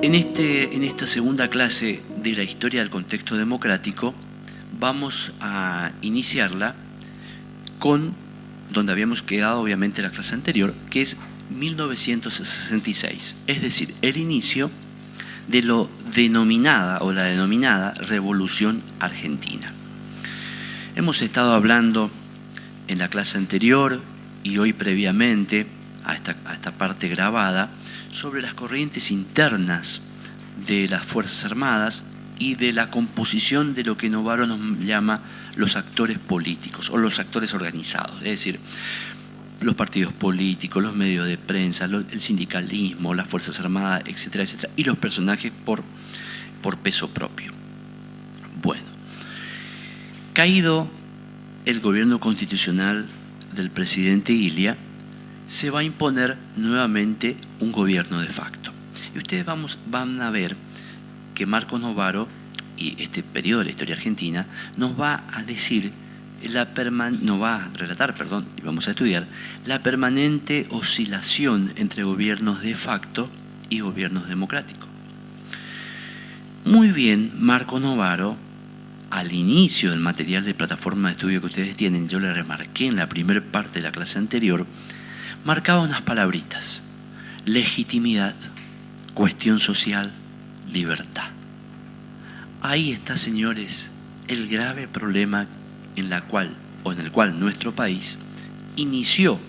En esta segunda clase de la historia del contexto democrático vamos a iniciarla con donde habíamos quedado obviamente la clase anterior, que es 1966, es decir, el inicio de lo denominada o la denominada Revolución Argentina. Hemos estado hablando en la clase anterior y hoy previamente a esta parte grabada sobre las corrientes internas de las Fuerzas Armadas y de la composición de lo que Novaro nos llama los actores políticos o los actores organizados, es decir, los partidos políticos, los medios de prensa, el sindicalismo, las Fuerzas Armadas, etcétera, etcétera, y los personajes por peso propio. Bueno, caído el gobierno constitucional del presidente Ilia, se va a imponer nuevamente un gobierno de facto. Y ustedes van a ver que Marcos Novaro, y este periodo de la historia argentina, nos va a decir, nos va a relatar, y vamos a estudiar, la permanente oscilación entre gobiernos de facto y gobiernos democráticos. Muy bien, Marcos Novaro, al inicio del material de plataforma de estudio que ustedes tienen, yo le remarqué en la primera parte de la clase anterior, marcaba unas palabritas: legitimidad, cuestión social, libertad. Ahí está, señores, el grave problema en el cual nuestro país inició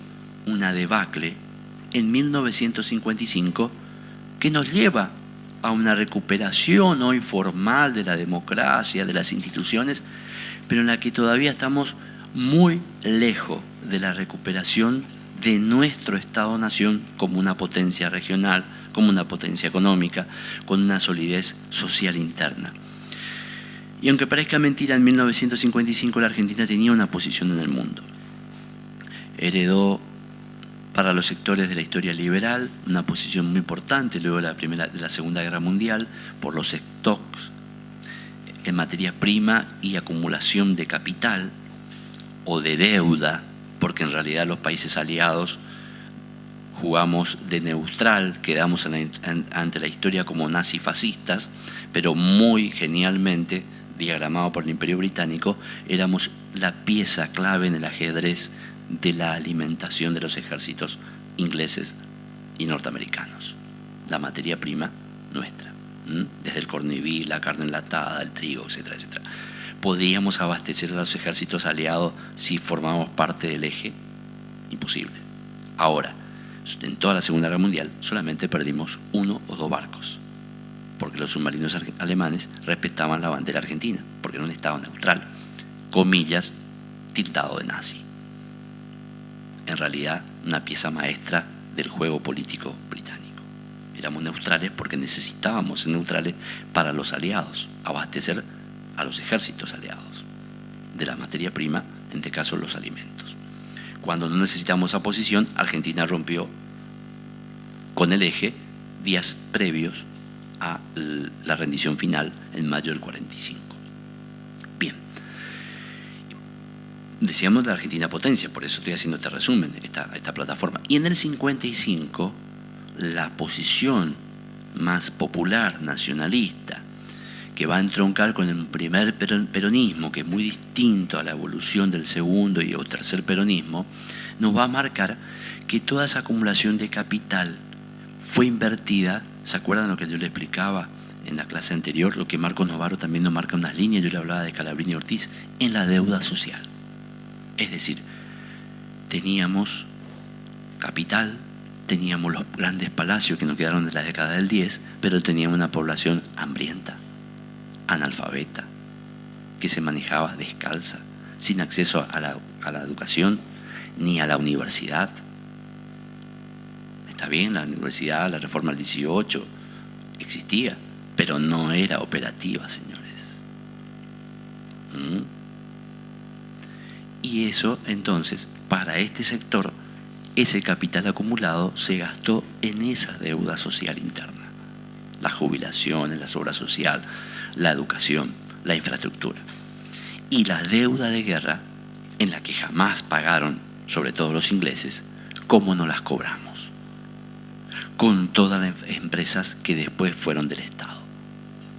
una debacle en 1955 que nos lleva a una recuperación hoy formal de la democracia, de las instituciones, pero en la que todavía estamos muy lejos de la recuperación de nuestro Estado-nación como una potencia regional, como una potencia económica, con una solidez social interna. Y aunque parezca mentira, en 1955 la Argentina tenía una posición en el mundo. Heredó para los sectores de la historia liberal una posición muy importante luego de la Segunda Guerra Mundial por los stocks en materia prima y acumulación de capital o de deuda, porque en realidad los países aliados jugamos de neutral, quedamos ante la historia como nazifascistas, pero muy genialmente, diagramado por el Imperio Británico, éramos la pieza clave en el ajedrez de la alimentación de los ejércitos ingleses y norteamericanos. La materia prima nuestra, desde el corned la carne enlatada, el trigo, etcétera, etcétera. ¿Podíamos abastecer a los ejércitos aliados si formábamos parte del eje? Imposible. Ahora, en toda la Segunda Guerra Mundial solamente perdimos 1 o 2 barcos, porque los submarinos alemanes respetaban la bandera argentina, porque era un estado neutral, comillas, tildado de nazi. En realidad, una pieza maestra del juego político británico. Éramos neutrales porque necesitábamos ser neutrales para los aliados, abastecer a los ejércitos aliados de la materia prima, en este caso los alimentos. Cuando no necesitamos esa posición, Argentina rompió con el eje días previos a la rendición final en mayo del 45. Bien, decíamos de la Argentina potencia, por eso estoy haciendo este resumen, esta plataforma. Y en el 55, la posición más popular, nacionalista, que va a entroncar con el primer peronismo, que es muy distinto a la evolución del segundo y o tercer peronismo, nos va a marcar que toda esa acumulación de capital fue invertida. ¿Se acuerdan lo que yo le explicaba en la clase anterior? Lo que Marcos Novaro también nos marca unas líneas, yo le hablaba de Calabrini y Ortiz, en la deuda social. Es decir, teníamos capital, teníamos los grandes palacios que nos quedaron de la década del 10, pero teníamos una población hambrienta, analfabeta, que se manejaba descalza, sin acceso a la educación ni a la universidad. Está bien, la universidad, la reforma del 18 existía, pero no era operativa, señores. Y eso, entonces, para este sector, ese capital acumulado se gastó en esa deuda social interna. Las jubilaciones, la obra social, la educación, la infraestructura. Y la deuda de guerra, en la que jamás pagaron, sobre todo los ingleses, ¿cómo no las cobramos? con todas las empresas que después fueron del Estado,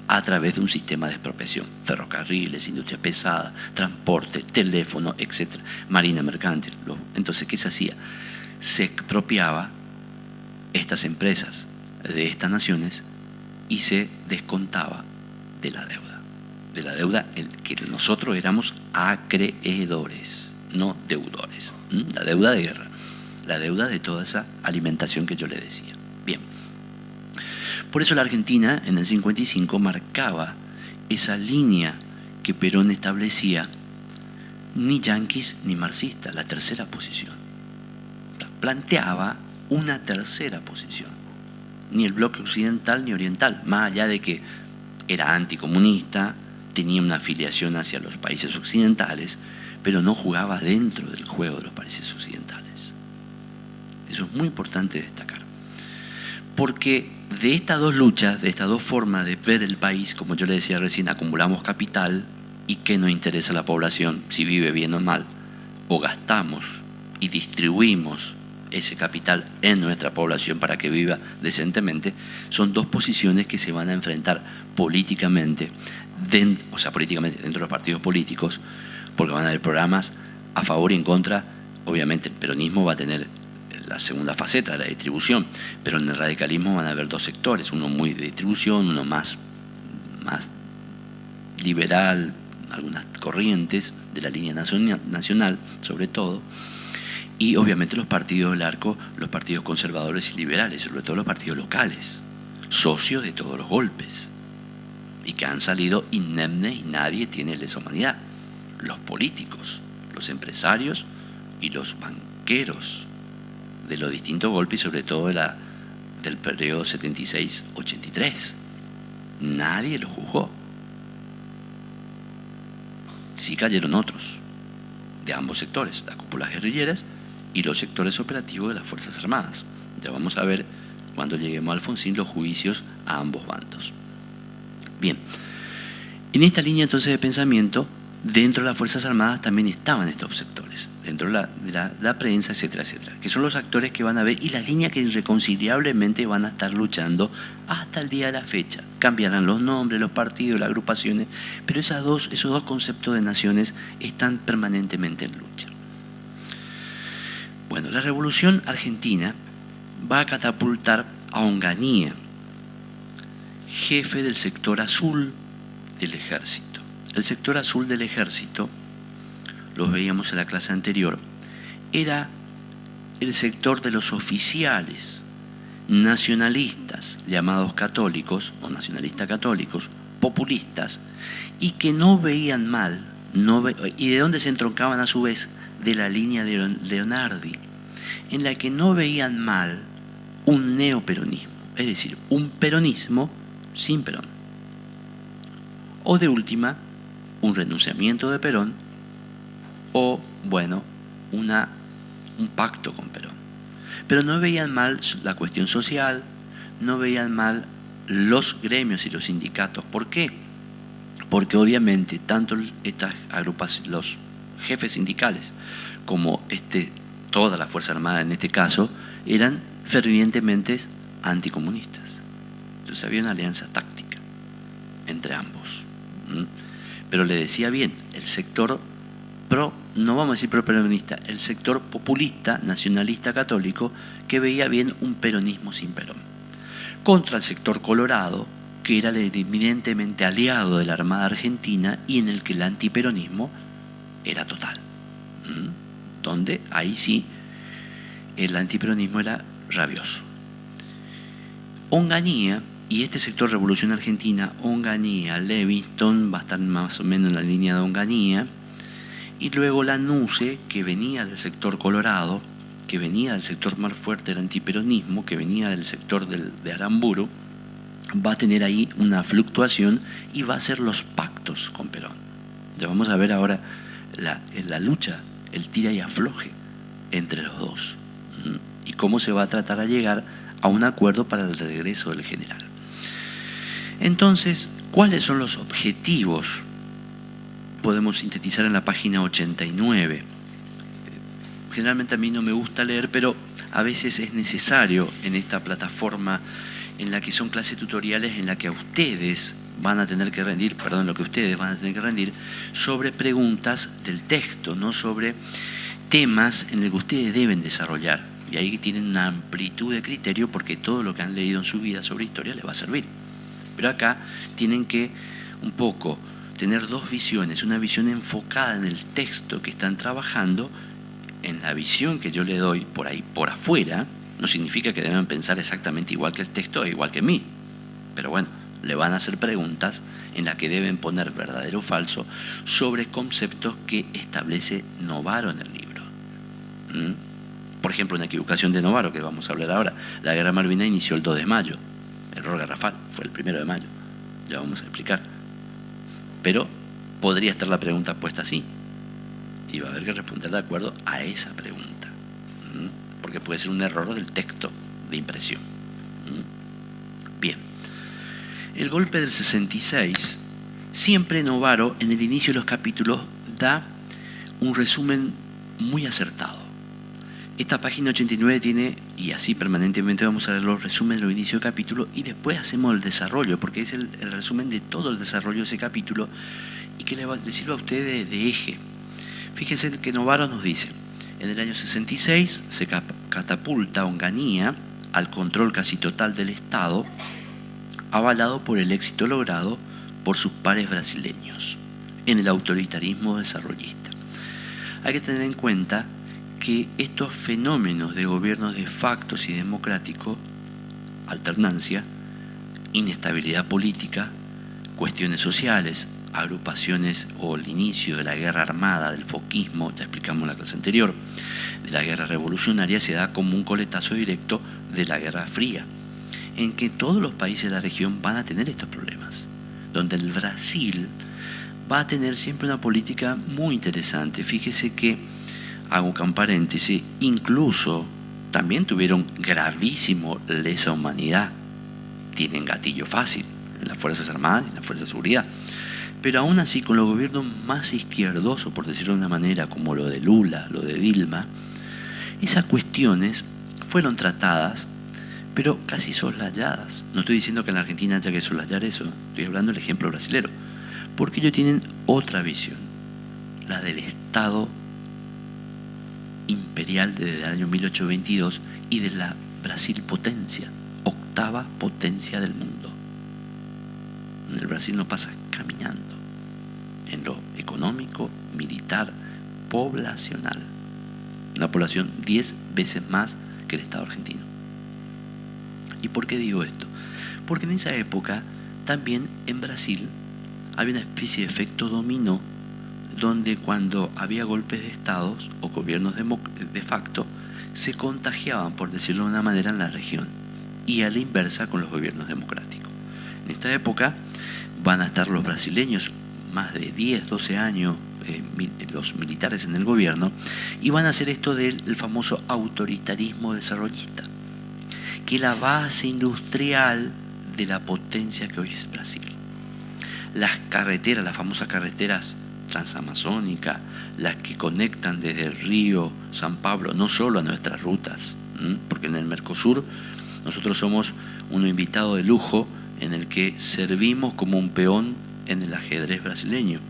a través de un sistema de expropiación: ferrocarriles, industria pesada, transporte, teléfono, etc., marina mercante. Entonces, ¿qué se hacía? Se expropiaba estas empresas de estas naciones y se descontaba de la deuda que nosotros éramos acreedores, no deudores. La deuda de guerra, la deuda de toda esa alimentación que yo le decía. Bien, por eso la Argentina en el 55 marcaba esa línea que Perón establecía, ni yanquis ni marxista, la tercera posición. Planteaba una tercera posición, ni el bloque occidental ni oriental, más allá de que era anticomunista, tenía una afiliación hacia los países occidentales, pero no jugaba dentro del juego de los países occidentales. Eso es muy importante destacar, porque de estas dos luchas, de estas dos formas de ver el país, como yo le decía recién, acumulamos capital y qué nos interesa a la población, si vive bien o mal, o gastamos y distribuimos ese capital en nuestra población para que viva decentemente. Son dos posiciones que se van a enfrentar políticamente, políticamente dentro de los partidos políticos, porque van a haber programas a favor y en contra. Obviamente el peronismo va a tener la segunda faceta de la distribución, pero en el radicalismo van a haber dos sectores, uno muy de distribución, uno más liberal, algunas corrientes de la línea nacional sobre todo, y obviamente los partidos del arco, los partidos conservadores y liberales, sobre todo los partidos locales, socios de todos los golpes, y que han salido indemnes y nadie tiene lesa humanidad: los políticos, los empresarios y los banqueros de los distintos golpes, y sobre todo del periodo 76-83. Nadie los juzgó. Sí cayeron otros, de ambos sectores, las cúpulas guerrilleras y los sectores operativos de las Fuerzas Armadas. Ya vamos a ver, cuando lleguemos a Alfonsín, los juicios a ambos bandos. Bien, en esta línea entonces de pensamiento, dentro de las Fuerzas Armadas también estaban estos sectores, dentro de la prensa, etcétera, etcétera, que son los actores que van a ver y las líneas que irreconciliablemente van a estar luchando hasta el día de la fecha. Cambiarán los nombres, los partidos, las agrupaciones, pero esos dos conceptos de naciones están permanentemente en lucha. Bueno, la Revolución Argentina va a catapultar a Onganía, jefe del sector azul del ejército. El sector azul del ejército, los veíamos en la clase anterior, era el sector de los oficiales nacionalistas, llamados católicos o nacionalistas católicos, populistas, y que no veían mal, y de donde se entroncaban a su vez de la línea de Leonardi, en la que no veían mal un neoperonismo, es decir, un peronismo sin Perón, o de última, un renunciamiento de Perón, o, bueno, un pacto con Perón. Pero no veían mal la cuestión social, no veían mal los gremios y los sindicatos. ¿Por qué? Porque obviamente tanto estas agrupaciones, los jefes sindicales, como toda la Fuerza Armada en este caso, eran fervientemente anticomunistas. Entonces había una alianza táctica entre ambos. Pero le decía bien, el sector no vamos a decir pro-peronista, el sector populista, nacionalista católico, que veía bien un peronismo sin Perón, contra el sector colorado, que era el eminentemente aliado de la Armada Argentina y en el que el antiperonismo era total. Donde ahí sí el antiperonismo era rabioso. Onganía y este sector Revolución Argentina, Onganía, Levingston, va a estar más o menos en la línea de Onganía, y luego Lanusse, que venía del sector colorado, que venía del sector más fuerte del antiperonismo, que venía del sector de Aramburu, va a tener ahí una fluctuación y va a hacer los pactos con Perón. Ya vamos a ver ahora la lucha, el tira y afloje entre los dos, y cómo se va a tratar de llegar a un acuerdo para el regreso del general. Entonces, ¿cuáles son los objetivos? Podemos sintetizar en la página 89. generalmente a mí no me gusta leer, pero a veces es necesario en esta plataforma en la que son clases tutoriales en la que ustedes van a tener que rendir sobre preguntas del texto, no sobre temas en el que ustedes deben desarrollar. Y ahí tienen una amplitud de criterio porque todo lo que han leído en su vida sobre historia les va a servir. Pero acá tienen que un poco tener dos visiones, una visión enfocada en el texto que están trabajando, en la visión que yo le doy por ahí, por afuera. No significa que deben pensar exactamente igual que el texto o igual que mí, pero bueno, le van a hacer preguntas en las que deben poner verdadero o falso sobre conceptos que establece Novaro en el libro. Por ejemplo, una equivocación de Novaro, que vamos a hablar ahora. La guerra Malvinas inició el 2 de mayo. Error garrafal, fue el 1 de mayo. Ya vamos a explicar. Pero podría estar la pregunta puesta así. Y va a haber que responder de acuerdo a esa pregunta. Porque puede ser un error del texto de impresión. Bien. El golpe del 66, siempre Novaro en el inicio de los capítulos da un resumen muy acertado. Esta página 89 tiene, y así permanentemente vamos a ver los resúmenes de los inicios de capítulo y después hacemos el desarrollo, porque es el resumen de todo el desarrollo de ese capítulo y que le sirva a ustedes de eje. Fíjense que Novaro nos dice: en el año 66 se catapulta a Onganía al control casi total del Estado, avalado por el éxito logrado por sus pares brasileños en el autoritarismo desarrollista. Hay que tener en cuenta que estos fenómenos de gobiernos de facto y democráticos, alternancia, inestabilidad política, cuestiones sociales, agrupaciones o el inicio de la guerra armada, del foquismo, ya explicamos en la clase anterior, de la guerra revolucionaria, se da como un coletazo directo de la Guerra Fría, en que todos los países de la región van a tener estos problemas, donde el Brasil va a tener siempre una política muy interesante. Fíjese que, hago un paréntesis, incluso también tuvieron gravísimo lesa humanidad. Tienen gatillo fácil en las Fuerzas Armadas y en las Fuerzas de Seguridad. Pero aún así, con los gobiernos más izquierdosos, por decirlo de una manera, como lo de Lula, lo de Dilma, esas cuestiones fueron tratadas, pero casi soslayadas. No estoy diciendo que en la Argentina haya que soslayar eso, estoy hablando del ejemplo brasilero, porque ellos tienen otra visión, la del Estado imperial desde el año 1822 y de la Brasil potencia, octava potencia del mundo. El Brasil no pasa caminando en lo económico, militar, poblacional. Una población 10 veces más que el Estado argentino. ¿Y por qué digo esto? Porque en esa época también en Brasil había una especie de efecto dominó, donde cuando había golpes de estados o gobiernos de facto, se contagiaban, por decirlo de una manera, en la región, y a la inversa con los gobiernos democráticos. En esta época van a estar los brasileños más de 10, 12 años, los militares en el gobierno, y van a hacer esto del famoso autoritarismo desarrollista, que es la base industrial de la potencia que hoy es Brasil. Las carreteras, las famosas carreteras transamazónicas, las que conectan desde el río San Pablo, no solo a nuestras rutas, porque en el Mercosur nosotros somos un invitado de lujo en el que servimos como un peón en el ajedrez brasileño.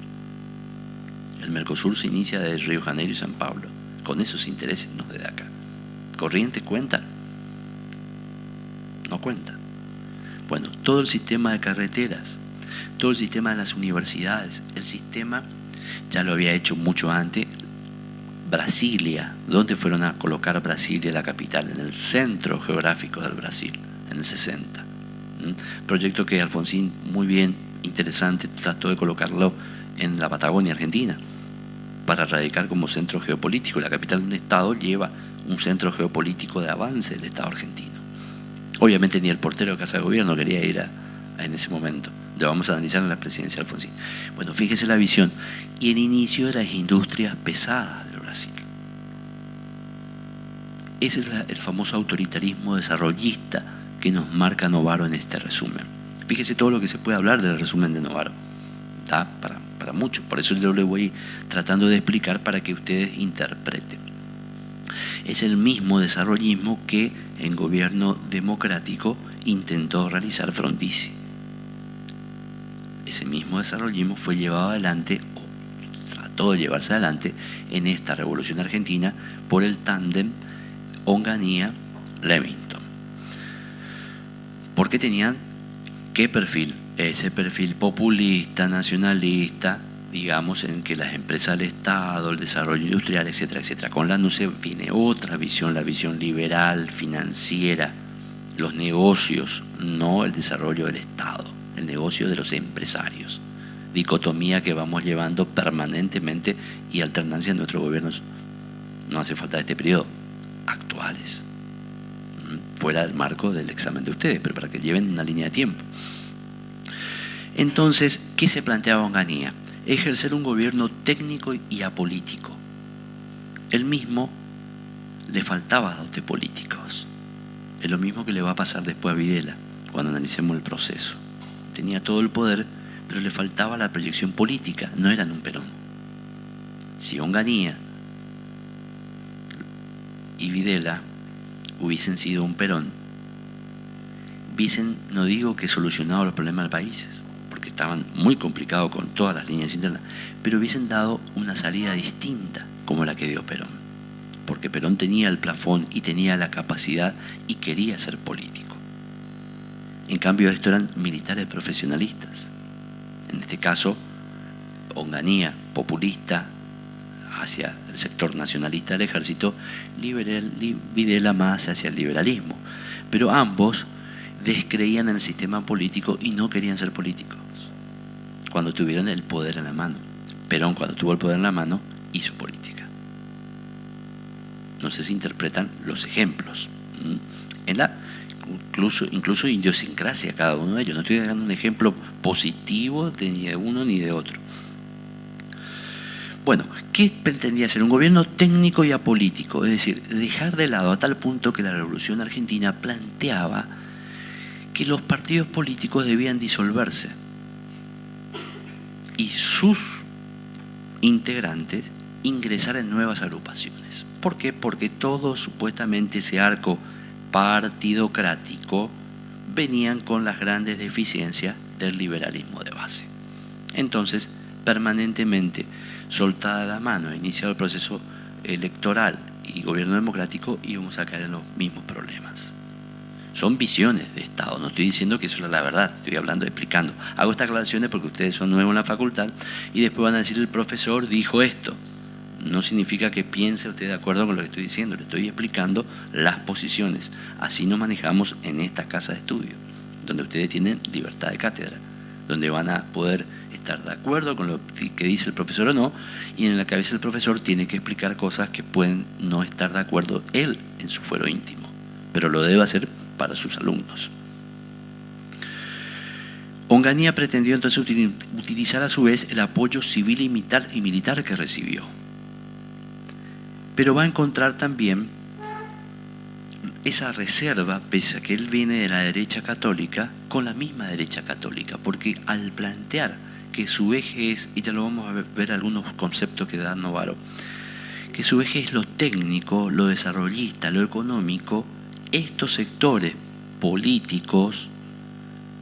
El Mercosur se inicia desde Río Janeiro y San Pablo, con esos intereses, no desde acá. ¿Corrientes cuenta? No cuenta. Bueno, todo el sistema de carreteras, todo el sistema de las universidades, el sistema ya lo había hecho mucho antes. Brasilia, ¿dónde fueron a colocar Brasilia, la capital? En el centro geográfico del Brasil, en el 60. Proyecto que Alfonsín, muy bien, interesante, trató de colocarlo en la Patagonia Argentina para radicar como centro geopolítico. La capital de un estado lleva un centro geopolítico de avance del Estado argentino. Obviamente ni el portero de Casa de Gobierno quería ir en ese momento. Lo vamos a analizar en la presidencia de Alfonsín. Bueno, fíjese la visión y el inicio de las industrias pesadas del Brasil. Ese es el famoso autoritarismo desarrollista que nos marca Novaro en este resumen. Fíjese todo lo que se puede hablar del resumen de Novaro. Da para mucho. Por eso yo le voy tratando de explicar para que ustedes interpreten. Es el mismo desarrollismo que en gobierno democrático intentó realizar Frondizi. Ese mismo desarrollismo fue llevado adelante, o trató de llevarse adelante, en esta revolución argentina por el tándem Onganía-Levington. ¿Por qué tenían qué perfil? Ese perfil populista, nacionalista, digamos, en que las empresas del Estado, el desarrollo industrial, etcétera, etcétera. Con la NUCE viene otra visión, la visión liberal, financiera, los negocios, no el desarrollo del Estado, el negocio de los empresarios. Dicotomía que vamos llevando permanentemente y alternancia en nuestros gobiernos, no hace falta de este periodo, actuales, fuera del marco del examen de ustedes, pero para que lleven una línea de tiempo. Entonces, ¿qué se planteaba Onganía? Ejercer un gobierno técnico y apolítico. Él mismo le faltaba dotes políticos. Es lo mismo que le va a pasar después a Videla, cuando analicemos el proceso. Tenía todo el poder, pero le faltaba la proyección política, no eran un Perón. Si Onganía y Videla hubiesen sido un Perón, hubiesen, no digo que solucionado los problemas del país, porque estaban muy complicados con todas las líneas internas, pero hubiesen dado una salida distinta como la que dio Perón, porque Perón tenía el plafón y tenía la capacidad y quería ser político. En cambio, estos eran militares profesionalistas. En este caso, Onganía, populista hacia el sector nacionalista del ejército, Videla más hacia el liberalismo. Pero ambos descreían en el sistema político y no querían ser políticos cuando tuvieron el poder en la mano. Perón, cuando tuvo el poder en la mano, hizo política. No sé si interpretan los ejemplos. En la incluso idiosincrasia cada uno de ellos. No estoy dando un ejemplo positivo de ni de uno ni de otro. Bueno, ¿qué pretendía ser? Un gobierno técnico y apolítico, es decir, dejar de lado a tal punto que la Revolución Argentina planteaba que los partidos políticos debían disolverse y sus integrantes ingresar en nuevas agrupaciones. ¿Por qué? Porque todo supuestamente ese arco partidocrático venían con las grandes deficiencias del liberalismo de base. Entonces, permanentemente, soltada la mano, iniciado el proceso electoral y gobierno democrático, íbamos a caer en los mismos problemas. Son visiones de Estado, no estoy diciendo que eso es la verdad, estoy hablando, explicando. Hago estas aclaraciones porque ustedes son nuevos en la facultad y después van a decir el profesor dijo esto. No significa que piense usted de acuerdo con lo que estoy diciendo, le estoy explicando las posiciones. Así nos manejamos en esta casa de estudio, donde ustedes tienen libertad de cátedra, donde van a poder estar de acuerdo con lo que dice el profesor o no, y en la cabeza del profesor tiene que explicar cosas que pueden no estar de acuerdo él en su fuero íntimo, pero lo debe hacer para sus alumnos. Onganía pretendió entonces utilizar a su vez el apoyo civil y militar que recibió, pero va a encontrar también esa reserva, pese a que él viene de la derecha católica, con la misma derecha católica, porque al plantear que su eje es, y ya lo vamos a ver algunos conceptos que da Novaro, que su eje es lo técnico, lo desarrollista, lo económico, estos sectores políticos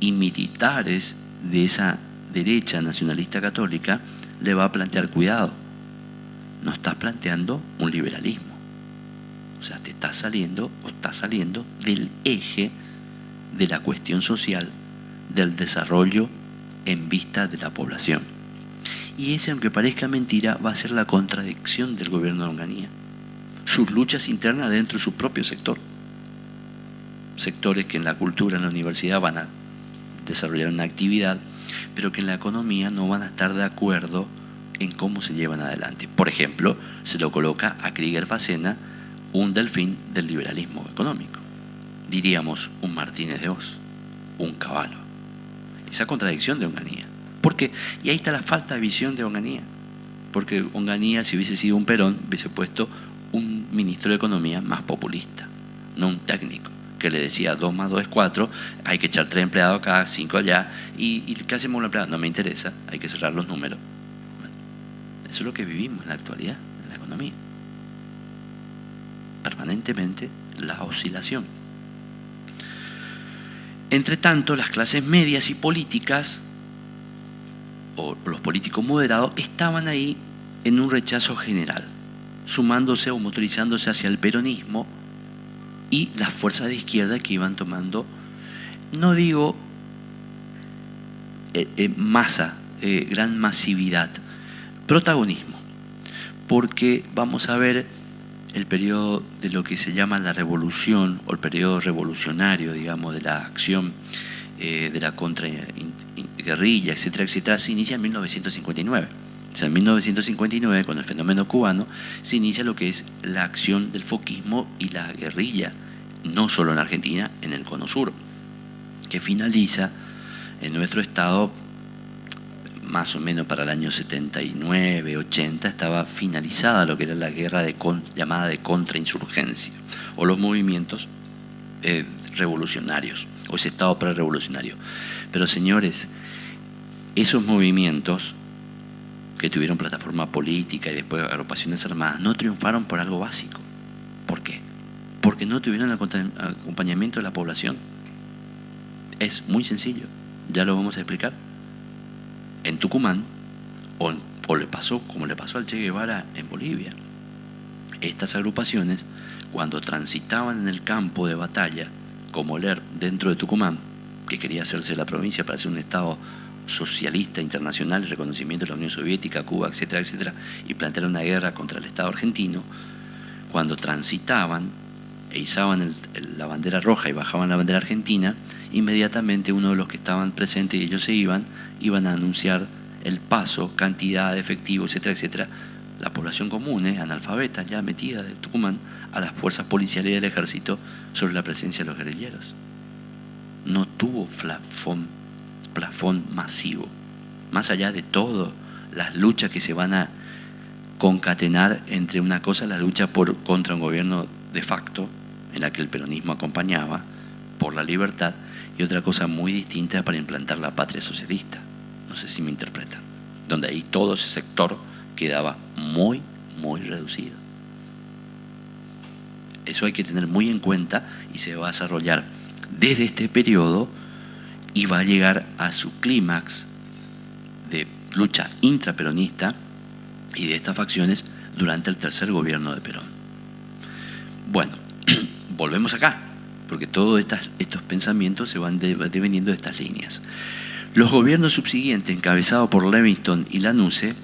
y militares de esa derecha nacionalista católica le va a plantear cuidado. No estás planteando un liberalismo. O sea, te está saliendo del eje de la cuestión social, del desarrollo en vista de la población. Y ese, aunque parezca mentira, va a ser la contradicción del gobierno de Onganía. Sus luchas internas dentro de su propio sector. Sectores que en la cultura, en la universidad van a desarrollar una actividad, pero que en la economía no van a estar de acuerdo en cómo se llevan adelante. Por ejemplo, se lo coloca a Krieger Bacena, un delfín del liberalismo económico. Diríamos un Martínez de Oz, un Cavallo. Esa contradicción de Onganía. ¿Por qué? Y ahí está la falta de visión de Onganía. Porque Onganía, si hubiese sido un Perón, hubiese puesto un ministro de Economía más populista, no un técnico, que le decía 2 más 2 es 4, hay que echar 3 empleados acá, 5 allá, y ¿qué hacemos con un empleado? No me interesa, hay que cerrar los números. Eso es lo que vivimos en la actualidad, en la economía. permanentemente la oscilación. Entre tanto, las clases medias y políticas, o los políticos moderados, estaban ahí en un rechazo general, sumándose o motorizándose hacia el peronismo y las fuerzas de izquierda que iban tomando, no digo masa, gran masividad, protagonismo, porque vamos a ver el periodo de lo que se llama la revolución, o el periodo revolucionario, digamos, de la acción de la contraguerrilla, etcétera, etcétera, se inicia en 1959. O sea, en 1959, con el fenómeno cubano, se inicia lo que es la acción del foquismo y la guerrilla, no solo en Argentina, en el Cono Sur, que finaliza en nuestro estado más o menos para el año 79, 80, estaba finalizada lo que era la guerra llamada de contrainsurgencia, o los movimientos revolucionarios, o ese estado prerevolucionario. Pero señores, esos movimientos que tuvieron plataforma política y después agrupaciones armadas no triunfaron por algo básico. ¿Por qué? Porque no tuvieron el acompañamiento de la población. Es muy sencillo, ya lo vamos a explicar. En Tucumán, o le pasó como le pasó al Che Guevara en Bolivia, estas agrupaciones, cuando transitaban en el campo de batalla, como LER dentro de Tucumán, que quería hacerse la provincia para ser un estado socialista internacional, reconocimiento de la Unión Soviética, Cuba, etcétera, etcétera, y plantear una guerra contra el Estado argentino, cuando transitaban e izaban la bandera roja y bajaban la bandera argentina, inmediatamente uno de los que estaban presentes y ellos se iban a anunciar el paso, cantidad de efectivo, etcétera, etcétera, la población común, analfabeta, ya metida de Tucumán, a las fuerzas policiales y del ejército sobre la presencia de los guerrilleros. No tuvo plafón masivo, más allá de todas las luchas que se van a concatenar entre una cosa, la lucha contra un gobierno de facto, en la que el peronismo acompañaba, por la libertad, y otra cosa muy distinta para implantar la patria socialista. No sé si me interpretan. Donde ahí todo ese sector quedaba muy, muy reducido. Eso hay que tener muy en cuenta y se va a desarrollar desde este periodo y va a llegar a su clímax de lucha intraperonista y de estas facciones durante el tercer gobierno de Perón. Bueno, volvemos acá, porque todos estos pensamientos se van deveniendo de estas líneas. Los gobiernos subsiguientes, encabezados por Levingston y Lanusse,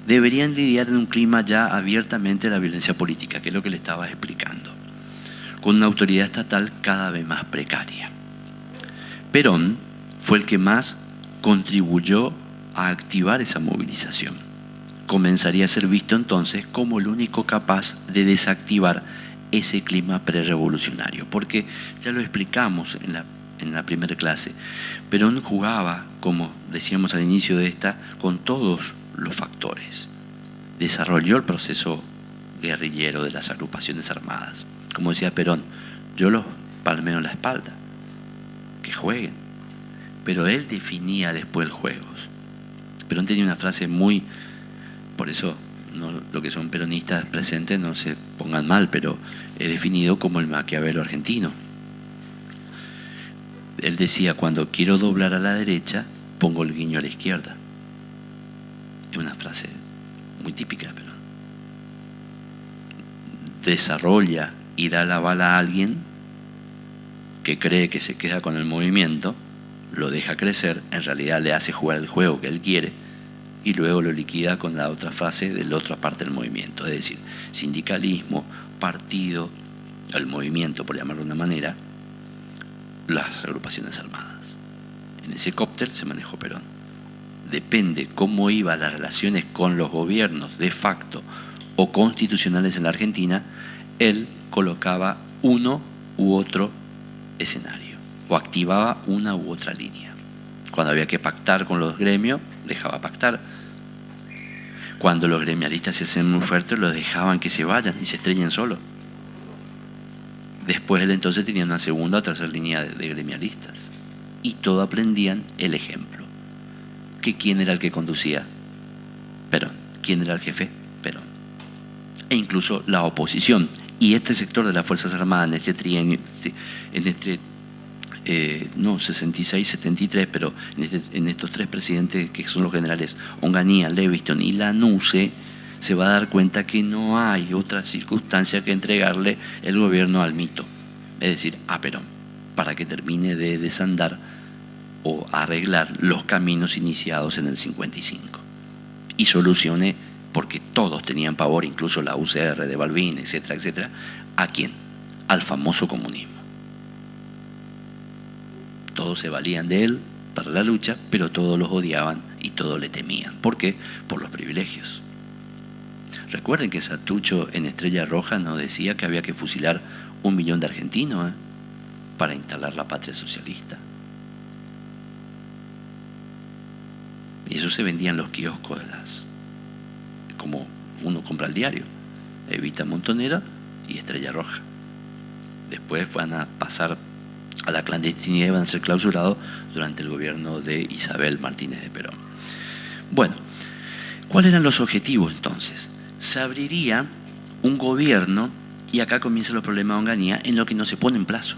deberían lidiar en un clima ya abiertamente de la violencia política, que es lo que le estaba explicando, con una autoridad estatal cada vez más precaria. Perón fue el que más contribuyó a activar esa movilización. Comenzaría a ser visto entonces como el único capaz de desactivar ese clima prerevolucionario, porque ya lo explicamos en la primera clase. Perón jugaba, como decíamos al inicio de esta, con todos los factores. Desarrolló el proceso guerrillero de las agrupaciones armadas. Como decía Perón, yo los palmeo en la espalda, que jueguen. Pero él definía después el juego. Perón tenía una frase muy, por eso no, lo que son peronistas presentes no se pongan mal, pero es definido como el Maquiavelo argentino. Él decía, cuando quiero doblar a la derecha, pongo el guiño a la izquierda. Es una frase muy típica de Perón. Desarrolla y da la bala a alguien que cree que se queda con el movimiento, lo deja crecer, en realidad le hace jugar el juego que él quiere y luego lo liquida con la otra fase de la otra parte del movimiento, es decir, sindicalismo, partido, el movimiento, por llamarlo de una manera, las agrupaciones armadas. En ese cóctel se manejó Perón. Depende cómo iban las relaciones con los gobiernos de facto o constitucionales en la Argentina, él colocaba uno u otro escenario o activaba una u otra línea. Cuando había que pactar con los gremios, dejaba pactar. Cuando los gremialistas se hacían muy fuertes, los dejaban que se vayan y se estrellen solos. Después él entonces tenía una segunda o tercera línea de gremialistas. Y todos aprendían el ejemplo. ¿Que quién era el que conducía? Perón. ¿Quién era el jefe? Perón. E incluso la oposición, Y este sector de las Fuerzas Armadas en este trienio, no 66, 73, pero en estos tres presidentes que son los generales Onganía, Levingston y Lanusse, se va a dar cuenta que no hay otra circunstancia que entregarle el gobierno al mito, es decir, a Perón, para que termine de desandar o arreglar los caminos iniciados en el 55 y solucione, porque todos tenían pavor, incluso la UCR de Balbín, etcétera, etcétera. ¿A quién? Al famoso comunismo. Todos se valían de él para la lucha, pero todos los odiaban y todos le temían. ¿Por qué? Por los privilegios. Recuerden que Satucho en Estrella Roja nos decía que había que fusilar 1 millón de argentinos para instalar la patria socialista. Y eso se vendía en los kioscos como uno compra el diario, Evita Montonera y Estrella Roja. Después van a pasar a la clandestinidad y van a ser clausurados durante el gobierno de Isabel Martínez de Perón. Bueno, ¿cuáles eran los objetivos entonces? Se abriría un gobierno, y acá comienzan los problemas de Onganía, en lo que no se pone en plazo,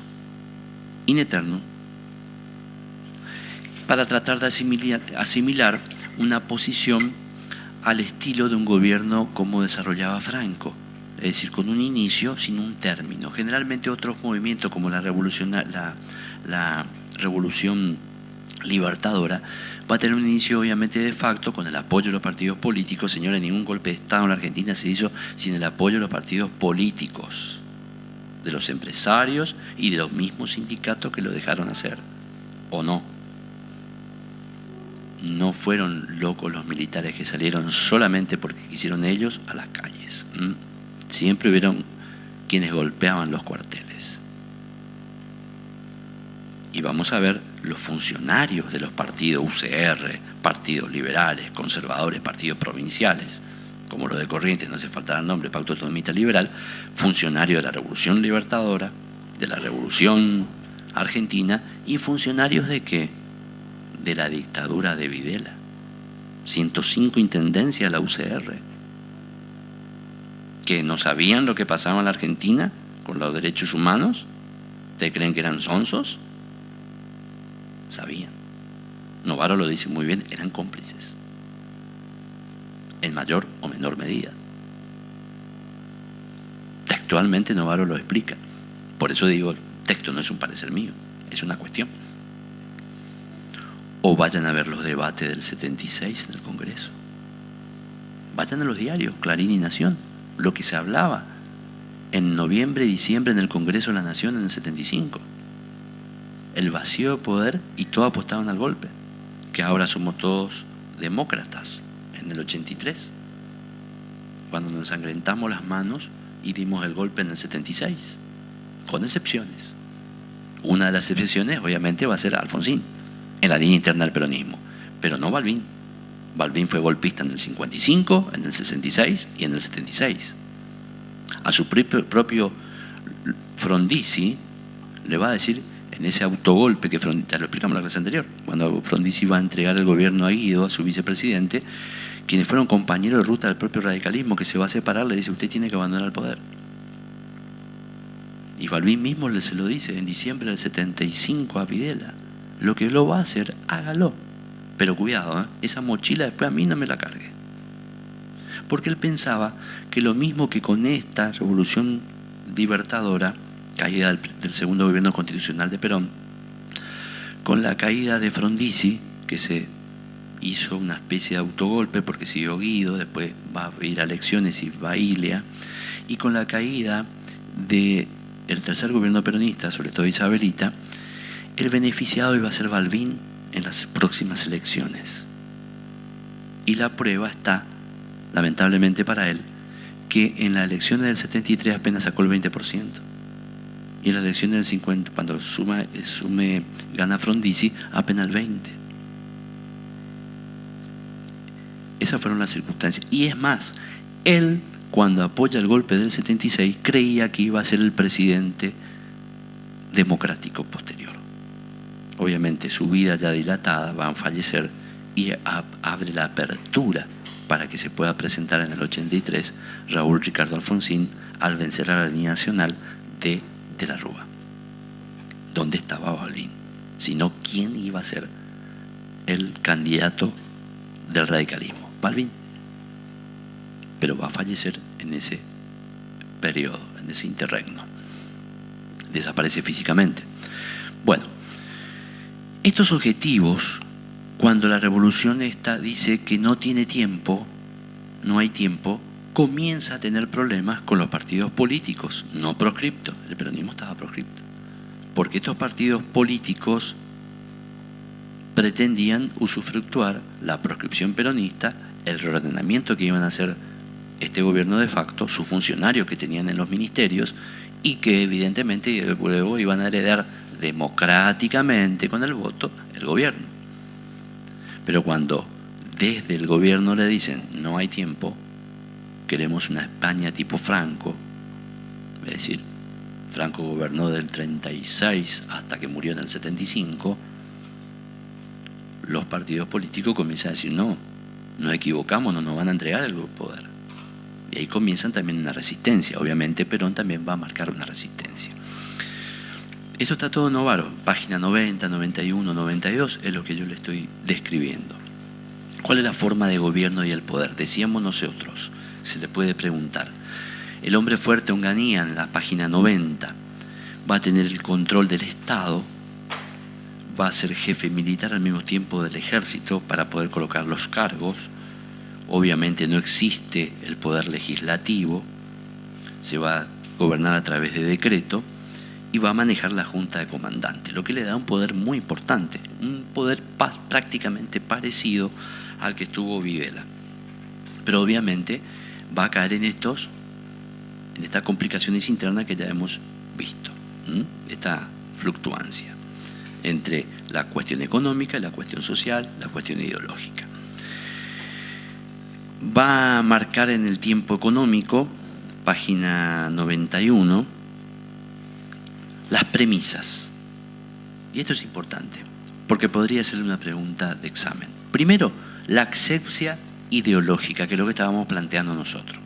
in eterno, para tratar de asimilar una posición al estilo de un gobierno como desarrollaba Franco, es decir, con un inicio sin un término. Generalmente otros movimientos como la revolución libertadora va a tener un inicio obviamente de facto con el apoyo de los partidos políticos. Señores, ningún golpe de Estado en la Argentina se hizo sin el apoyo de los partidos políticos, de los empresarios y de los mismos sindicatos que lo dejaron hacer, ¿o no? No fueron locos los militares que salieron solamente porque quisieron ellos a las calles. Siempre hubieron quienes golpeaban los cuarteles. Y vamos a ver los funcionarios de los partidos UCR, partidos liberales, conservadores, partidos provinciales, como los de Corrientes, no hace falta el nombre, Pacto Autonomista Liberal, funcionarios de la Revolución Libertadora, de la Revolución Argentina, y funcionarios ¿de qué? De la dictadura de Videla. 105 intendencias de la UCR, que no sabían lo que pasaba en la Argentina con los derechos humanos. ¿Ustedes creen que eran sonsos? Sabían. Novaro lo dice muy bien, eran cómplices, en mayor o menor medida. Textualmente Novaro lo explica. Por eso digo, el texto no es un parecer mío, es una cuestión. O vayan a ver los debates del 76 en el Congreso. Vayan a los diarios, Clarín y Nación, lo que se hablaba en noviembre y diciembre en el Congreso de la Nación en el 75. El vacío de poder, y todos apostaban al golpe, que ahora somos todos demócratas en el 83, cuando nos ensangrentamos las manos y dimos el golpe en el 76, con excepciones. Una de las excepciones obviamente va a ser Alfonsín, en la línea interna del peronismo, pero no Balbín. Balbín fue golpista en el 55, en el 66 y en el 76. A su propio Frondizi le va a decir, en ese autogolpe que ya lo explicamos en la clase anterior, cuando Frondizi va a entregar el gobierno a Guido, a su vicepresidente, quienes fueron compañeros de ruta del propio radicalismo que se va a separar, le dice: usted tiene que abandonar el poder. Y Balbín mismo se lo dice en diciembre del 75 a Videla: lo que lo va a hacer, hágalo, pero cuidado, esa mochila después a mí no me la cargue. Porque él pensaba que lo mismo que con esta revolución libertadora, caída del segundo gobierno constitucional de Perón, con la caída de Frondizi, que se hizo una especie de autogolpe porque siguió Guido, después va a ir a elecciones y va a Ilia, y con la caída del tercer gobierno peronista, sobre todo Isabelita, el beneficiado iba a ser Balbín en las próximas elecciones. Y la prueba está, lamentablemente para él, que en las elecciones del 73 apenas sacó el 20%. Y en las elecciones del 50, cuando gana Frondizi, apenas el 20%. Esas fueron las circunstancias. Y es más, él, cuando apoya el golpe del 76, creía que iba a ser el presidente democrático posterior. Obviamente su vida ya dilatada va a fallecer y abre la apertura para que se pueda presentar en el 83 Raúl Ricardo Alfonsín al vencer a la línea nacional de la Rúa. ¿Dónde estaba Balbín? Sino quién iba a ser el candidato del radicalismo. Balbín. Pero va a fallecer en ese periodo, en ese interregno. Desaparece físicamente. Bueno, estos objetivos, cuando la revolución esta dice que no tiene tiempo, no hay tiempo, comienza a tener problemas con los partidos políticos, no proscriptos. El peronismo estaba proscripto. Porque estos partidos políticos pretendían usufructuar la proscripción peronista, el reordenamiento que iban a hacer este gobierno de facto, sus funcionarios que tenían en los ministerios y que evidentemente luego iban a heredar democráticamente con el voto el gobierno. Pero cuando desde el gobierno le dicen no hay tiempo, queremos una España tipo Franco, es decir, Franco gobernó del 36 hasta que murió en el 75, los partidos políticos comienzan a decir no, nos equivocamos, no nos van a entregar el poder. Y ahí comienzan también una resistencia. Obviamente Perón también va a marcar una resistencia. Esto está todo en Novaro, página 90, 91, 92, es lo que yo le estoy describiendo. ¿Cuál es la forma de gobierno y el poder? Decíamos nosotros, se le puede preguntar. El hombre fuerte Onganía, en la página 90, va a tener el control del Estado, va a ser jefe militar al mismo tiempo del ejército para poder colocar los cargos. Obviamente no existe el poder legislativo, se va a gobernar a través de decreto y va a manejar la junta de comandantes, lo que le da un poder muy importante, un poder prácticamente parecido al que estuvo Videla. Pero obviamente va a caer en estas complicaciones internas que ya hemos visto, esta fluctuancia entre la cuestión económica, la cuestión social, la cuestión ideológica. Va a marcar en el tiempo económico, página 91, las premisas. Y esto es importante, porque podría ser una pregunta de examen. Primero, la asepsia ideológica, que es lo que estábamos planteando nosotros.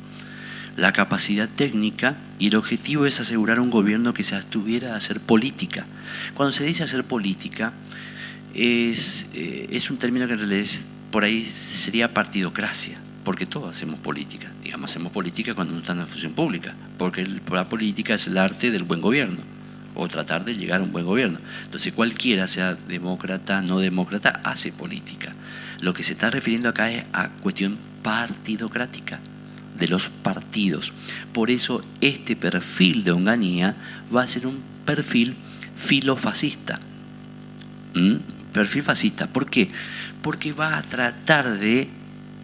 La capacidad técnica, y el objetivo es asegurar un gobierno que se abstuviera a hacer política. Cuando se dice hacer política, es un término que en realidad por ahí sería partidocracia, porque todos hacemos política. Digamos, hacemos política cuando no está en la función pública, porque la política es el arte del buen gobierno, o tratar de llegar a un buen gobierno. Entonces cualquiera, sea demócrata, no demócrata, hace política. Lo que se está refiriendo acá es a cuestión partidocrática, de los partidos. Por eso este perfil de Onganía va a ser un perfil filofascista. Perfil fascista. ¿Por qué? Porque va a tratar de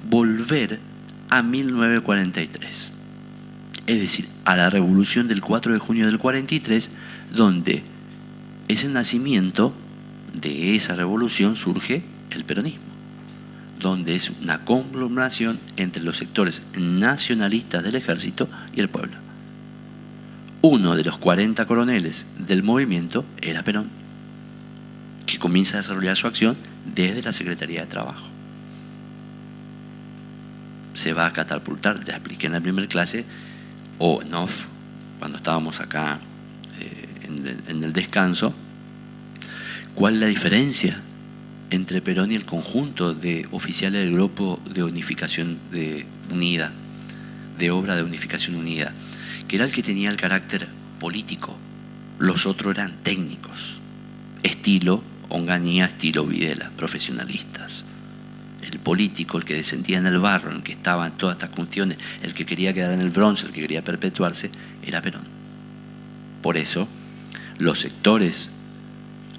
volver a 1943. Es decir, a la revolución del 4 de junio del 43, donde es el nacimiento de esa revolución, surge el peronismo, donde es una conglomeración entre los sectores nacionalistas del ejército y el pueblo. Uno de los 40 coroneles del movimiento era Perón, que comienza a desarrollar su acción desde la Secretaría de Trabajo. Se va a catapultar, ya expliqué en la primera clase, o en off, cuando estábamos acá en el descanso, cuál es la diferencia entre Perón y el conjunto de oficiales del Grupo de Unificación Unida, de Obra de Unificación Unida, que era el que tenía el carácter político. Los otros eran técnicos, estilo Onganía, estilo Videla, profesionalistas. El político, el que descendía en el barro, el que estaba en todas estas cuestiones, el que quería quedar en el bronce, el que quería perpetuarse, era Perón. Por eso, los sectores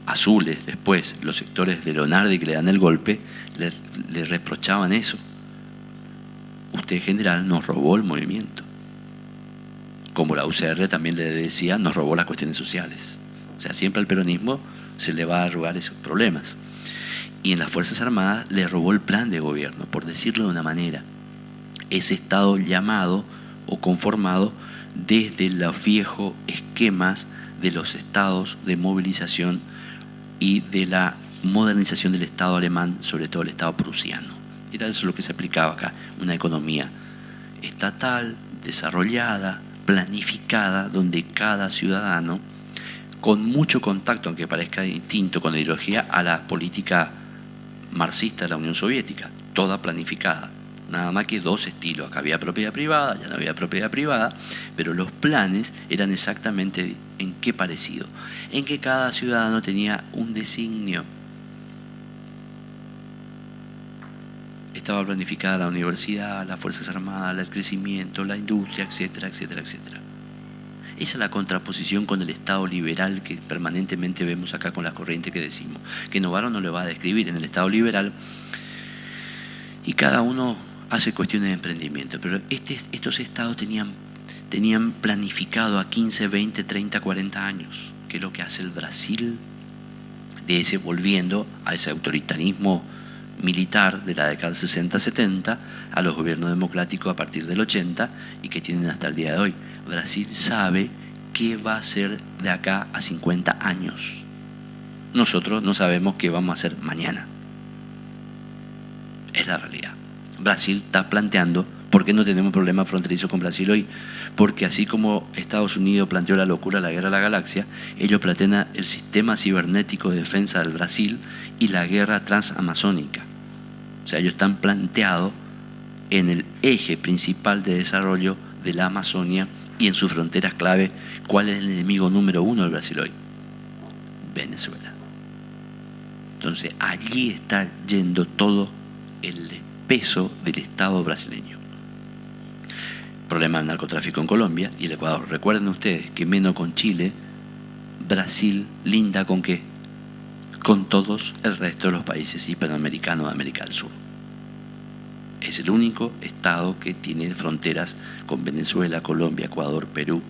azules, después los sectores de Leonardi que le dan el golpe, le reprochaban eso. Usted, general, nos robó el movimiento. Como la UCR también le decía, nos robó las cuestiones sociales. O sea, siempre al peronismo se le va a arrugar esos problemas. Y en las Fuerzas Armadas le robó el plan de gobierno, por decirlo de una manera. Ese Estado llamado o conformado desde los viejos esquemas de los estados de movilización y de la modernización del Estado alemán, sobre todo el Estado prusiano. Era eso lo que se aplicaba acá, una economía estatal, desarrollada, planificada, donde cada ciudadano, con mucho contacto, aunque parezca distinto con la ideología, a la política marxista de la Unión Soviética, toda planificada. Nada más que dos estilos. Acá había propiedad privada, ya no había propiedad privada, pero los planes eran exactamente en qué parecido. En que cada ciudadano tenía un designio. Estaba planificada la universidad, las Fuerzas Armadas, el crecimiento, la industria, etcétera, etcétera, etcétera. Esa es la contraposición con el Estado liberal que permanentemente vemos acá con las corrientes que decimos. Que Novaro no le va a describir en el Estado liberal, y cada uno hace cuestiones de emprendimiento, pero estos estados tenían planificado a 15, 20, 30, 40 años, que es lo que hace el Brasil, volviendo a ese autoritarismo militar de la década del 60-70, a los gobiernos democráticos a partir del 80 y que tienen hasta el día de hoy. Brasil sabe qué va a hacer de acá a 50 años. Nosotros no sabemos qué vamos a hacer mañana. Es la realidad. Brasil está planteando, ¿por qué no tenemos problemas fronterizos con Brasil hoy? Porque así como Estados Unidos planteó la locura, la guerra de la galaxia, ellos plantean el sistema cibernético de defensa del Brasil y la guerra transamazónica. O sea, ellos están planteados en el eje principal de desarrollo de la Amazonia y en sus fronteras clave. ¿Cuál es el enemigo número uno del Brasil hoy? Venezuela. Entonces, allí está yendo todo el peso del Estado brasileño. Problema del narcotráfico en Colombia y el Ecuador. Recuerden ustedes que menos con Chile, Brasil linda con ¿qué? Con todos el resto de los países hispanoamericanos de América del Sur. Es el único Estado que tiene fronteras con Venezuela, Colombia, Ecuador, Perú,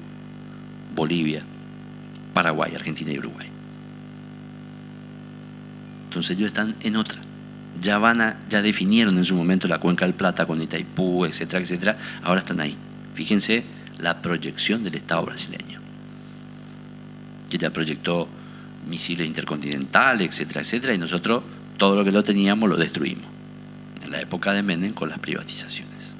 Bolivia, Paraguay, Argentina y Uruguay. Entonces ellos están en otra. Ya definieron en su momento la Cuenca del Plata con Itaipú, etcétera, etcétera. Ahora están ahí. Fíjense la proyección del Estado brasileño. Que ya proyectó misiles intercontinentales, etcétera, etcétera. Y nosotros todo lo que lo teníamos lo destruimos. En la época de Menem con las privatizaciones.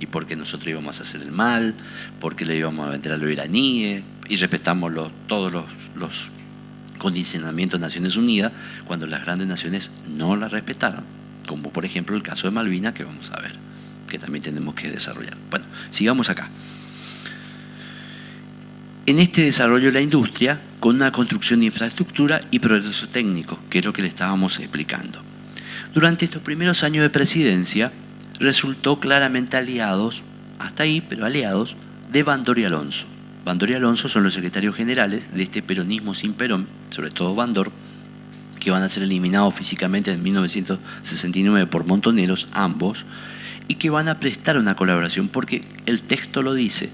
Y porque nosotros íbamos a hacer el mal, porque le íbamos a vender a los iraníes, y respetamos todos los condicionamientos de Naciones Unidas, cuando las grandes naciones no la respetaron, como por ejemplo el caso de Malvinas, que vamos a ver, que también tenemos que desarrollar. Bueno, sigamos acá. En este desarrollo de la industria, con una construcción de infraestructura y progreso técnico, que es lo que le estábamos explicando. Durante estos primeros años de presidencia, resultó claramente aliados, hasta ahí, pero aliados, de Bandor y Alonso. Bandor y Alonso son los secretarios generales de este peronismo sin Perón, sobre todo Bandor, que van a ser eliminados físicamente en 1969 por Montoneros, ambos, y que van a prestar una colaboración porque el texto lo dice.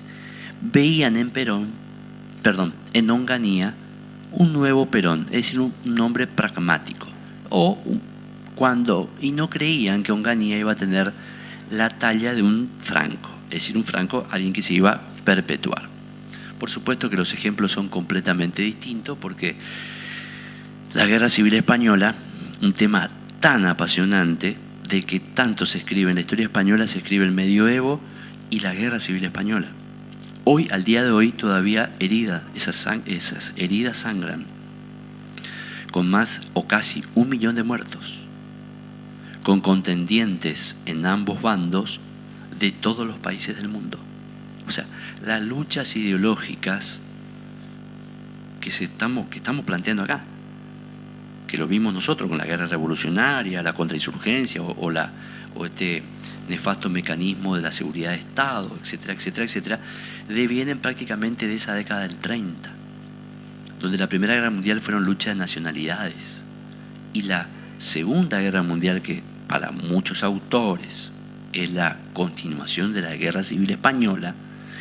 Veían en Onganía un nuevo Perón, es decir, un hombre pragmático, y no creían que Onganía iba a tener la talla de un Franco, es decir, un Franco, alguien que se iba a perpetuar. Por supuesto que los ejemplos son completamente distintos porque la Guerra Civil Española, un tema tan apasionante del que tanto se escribe en la historia española, se escribe el medioevo y la Guerra Civil Española. Hoy, al día de hoy, todavía esas heridas sangran, con más o casi 1 millón de muertos, con contendientes en ambos bandos de todos los países del mundo. O sea, las luchas ideológicas que estamos planteando acá, que lo vimos nosotros con la guerra revolucionaria, la contrainsurgencia o este nefasto mecanismo de la seguridad de Estado, etcétera, etcétera, etcétera, devienen prácticamente de esa década del 30, donde la Primera Guerra Mundial fueron luchas de nacionalidades y la Segunda Guerra Mundial, que para muchos autores es la continuación de la Guerra Civil Española.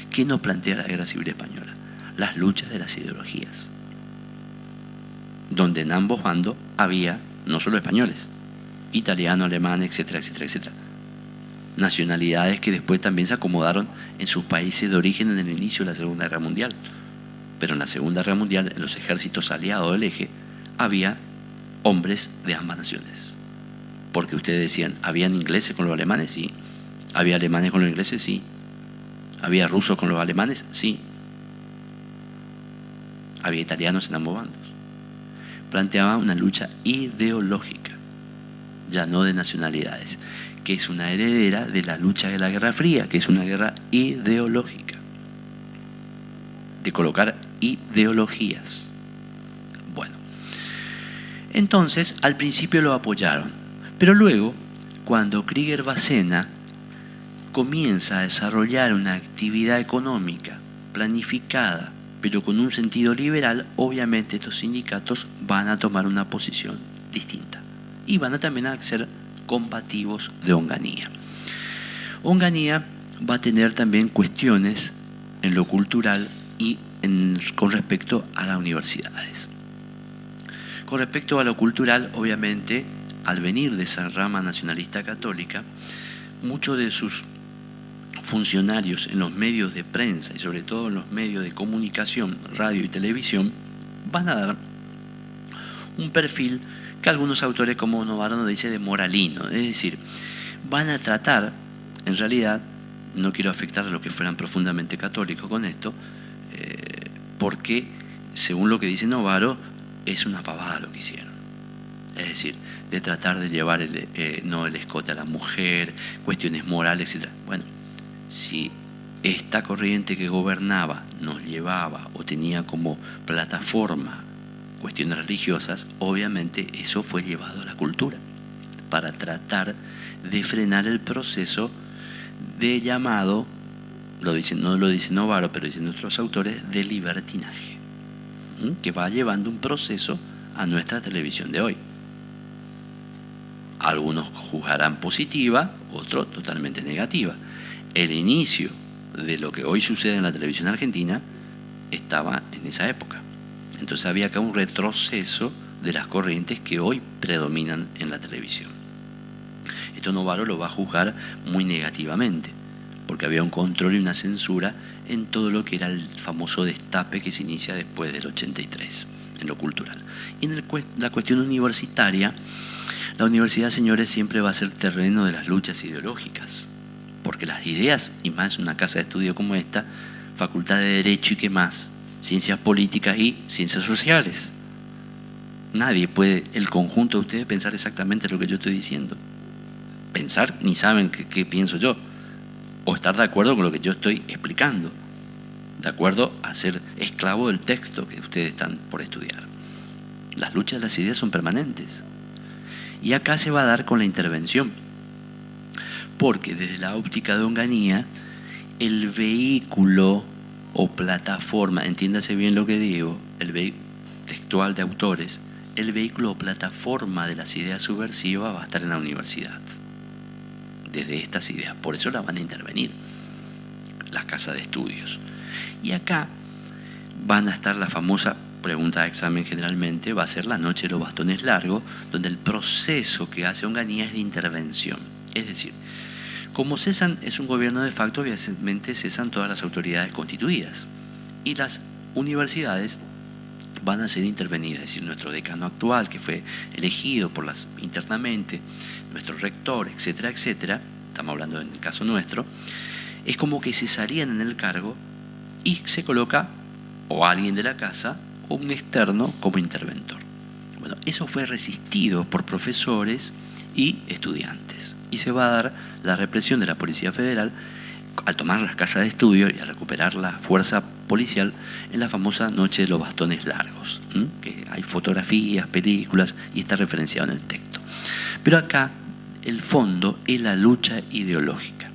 ¿Qué nos plantea la Guerra Civil Española? Las luchas de las ideologías, donde en ambos bandos había no solo españoles, italianos, alemanes, etcétera, etcétera, etcétera. Nacionalidades que después también se acomodaron en sus países de origen en el inicio de la Segunda Guerra Mundial. Pero en la Segunda Guerra Mundial, en los ejércitos aliados del eje, había hombres de ambas naciones. Porque ustedes decían, ¿habían ingleses con los alemanes? Sí. ¿Había alemanes con los ingleses? Sí. ¿Había rusos con los alemanes? Sí. ¿Había italianos en ambos bandos? Planteaba una lucha ideológica, ya no de nacionalidades, que es una heredera de la lucha de la Guerra Fría, que es una guerra ideológica, de colocar ideologías. Bueno, entonces al principio lo apoyaron, pero luego, cuando Krieger-Bacena comienza a desarrollar una actividad económica planificada, pero con un sentido liberal, obviamente estos sindicatos van a tomar una posición distinta y van a también a ser combativos de Onganía. Onganía va a tener también cuestiones en lo cultural y con respecto a las universidades. Con respecto a lo cultural, obviamente, al venir de esa rama nacionalista católica, muchos de sus funcionarios en los medios de prensa y sobre todo en los medios de comunicación, radio y televisión, van a dar un perfil que algunos autores como Novaro nos dice de moralino, es decir, van a tratar, en realidad, no quiero afectar a los que fueran profundamente católicos con esto, porque según lo que dice Novaro, es una pavada lo que hicieron. Es decir, de tratar de llevar no el escote a la mujer, cuestiones morales, etc. Bueno, si esta corriente que gobernaba nos llevaba o tenía como plataforma cuestiones religiosas, obviamente eso fue llevado a la cultura para tratar de frenar el proceso de llamado, no lo dice Novaro, pero dicen nuestros autores, de libertinaje, que va llevando un proceso a nuestra televisión de hoy. Algunos juzgarán positiva, otros totalmente negativa. El inicio de lo que hoy sucede en la televisión argentina estaba en esa época. Entonces había acá un retroceso de las corrientes que hoy predominan en la televisión. Esto Novaro lo va a juzgar muy negativamente, porque había un control y una censura en todo lo que era el famoso destape que se inicia después del 83, en lo cultural. Y en la cuestión universitaria, la universidad, señores, siempre va a ser terreno de las luchas ideológicas, porque las ideas, y más en una casa de estudio como esta, facultad de Derecho y qué más, ciencias políticas y ciencias sociales. Nadie puede, el conjunto de ustedes, pensar exactamente lo que yo estoy diciendo. Pensar, ni saben qué pienso yo, o estar de acuerdo con lo que yo estoy explicando, de acuerdo a ser esclavo del texto que ustedes están por estudiar. Las luchas de las ideas son permanentes. Y acá se va a dar con la intervención, porque desde la óptica de Onganía, el vehículo o plataforma, entiéndase bien lo que digo, el vehículo textual de autores, el vehículo o plataforma de las ideas subversivas va a estar en la universidad, desde estas ideas. Por eso la van a intervenir las casas de estudios. Y acá van a estar la famosa pregunta de examen, generalmente va a ser la noche de los bastones largos, donde el proceso que hace Onganía es de intervención. Es decir, como cesan, es un gobierno de facto, obviamente cesan todas las autoridades constituidas y las universidades van a ser intervenidas. Es decir, nuestro decano actual, que fue elegido internamente, nuestro rector, etcétera, etcétera, estamos hablando en el caso nuestro, es como que cesarían en el cargo y se coloca o alguien de la casa o un externo como interventor. Bueno, eso fue resistido por profesores y estudiantes y se va a dar la represión de la Policía Federal al tomar las casas de estudio y a recuperar la fuerza policial en la famosa noche de los bastones largos, que hay fotografías, películas y está referenciado en el texto. Pero acá el fondo es la lucha ideológica.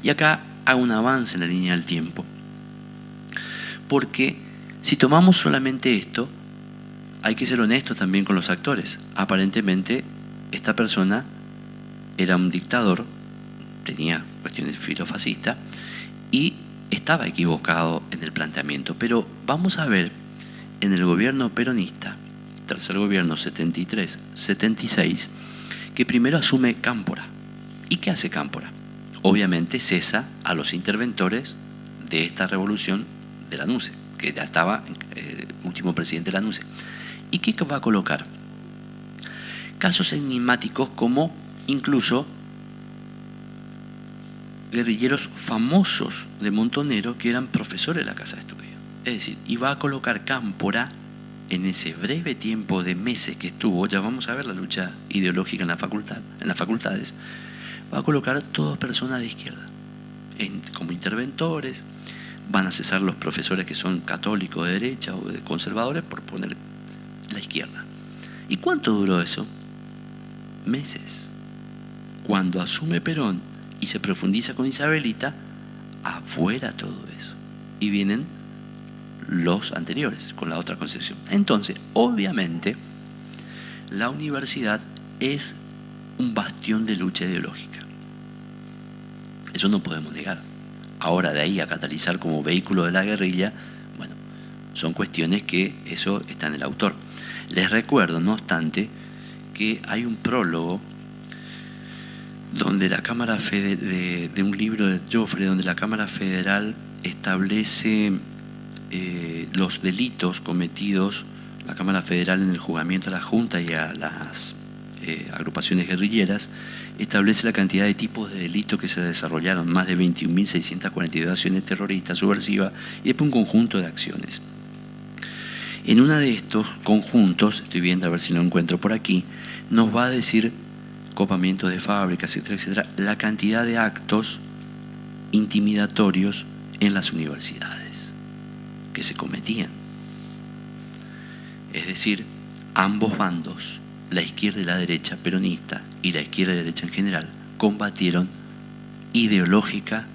Y acá hago un avance en la línea del tiempo, porque si tomamos solamente esto, hay que ser honestos también con los actores. Aparentemente esta persona era un dictador, tenía cuestiones filofascistas y estaba equivocado en el planteamiento. Pero vamos a ver en el gobierno peronista, tercer gobierno 73-76, que primero asume Cámpora. ¿Y qué hace Cámpora? Obviamente cesa a los interventores de esta revolución de Lanusse, que ya estaba último presidente de Lanusse. ¿Y qué va a colocar? Casos enigmáticos como incluso guerrilleros famosos de Montonero que eran profesores de la casa de estudio. Es decir, iba a colocar Cámpora en ese breve tiempo de meses que estuvo, ya vamos a ver la lucha ideológica en la facultad, en las facultades, va a colocar todas personas de izquierda como interventores, van a cesar los profesores que son católicos de derecha o de conservadores por poner la izquierda. ¿Y cuánto duró eso? Meses. Cuando asume Perón y se profundiza con Isabelita, afuera todo eso. Y vienen los anteriores, con la otra concepción. Entonces, obviamente, la universidad es un bastión de lucha ideológica. Eso no podemos negar. Ahora, de ahí a catalizar como vehículo de la guerrilla, bueno, son cuestiones que eso está en el autor. Les recuerdo, no obstante, que hay un prólogo donde la Cámara de un libro de Joffre, donde la Cámara Federal establece los delitos cometidos, la Cámara Federal en el juzgamiento a la Junta y a las agrupaciones guerrilleras, establece la cantidad de tipos de delitos que se desarrollaron, más de 21.642 acciones terroristas, subversivas, y después un conjunto de acciones. En uno de estos conjuntos, estoy viendo a ver si lo encuentro por aquí, nos va a decir copamiento de fábricas, etcétera, etcétera, la cantidad de actos intimidatorios en las universidades que se cometían. Es decir, ambos bandos, la izquierda y la derecha peronista y la izquierda y derecha en general, combatieron ideológica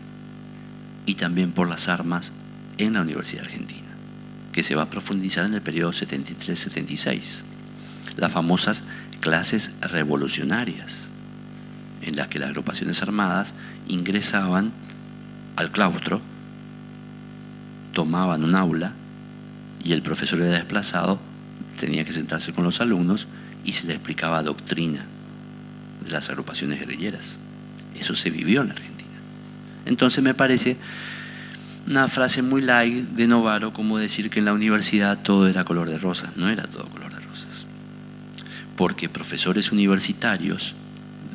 y también por las armas en la Universidad Argentina, que se va a profundizar en el periodo 73-76. Las famosas clases revolucionarias, en las que las agrupaciones armadas ingresaban al claustro, tomaban un aula y el profesor era desplazado, tenía que sentarse con los alumnos y se le explicaba doctrina de las agrupaciones guerrilleras. Eso se vivió en la Argentina. Entonces me parece una frase muy light de Novaro como decir que en la universidad todo era color de rosas. No era todo color de rosas. Porque profesores universitarios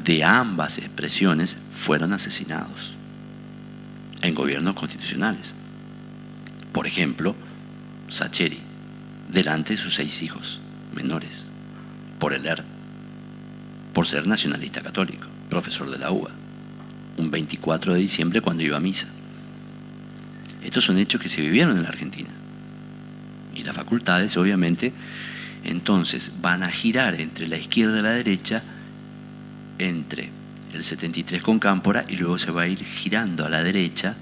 de ambas expresiones fueron asesinados en gobiernos constitucionales. Por ejemplo, Sacheri, delante de sus 6 hijos menores, por el ERP, por ser nacionalista católico, profesor de la UBA, un 24 de diciembre cuando iba a misa. Estos son hechos que se vivieron en la Argentina. Y las facultades, obviamente, entonces van a girar entre la izquierda y la derecha, entre el 73 con Cámpora, y luego se va a ir girando a la derecha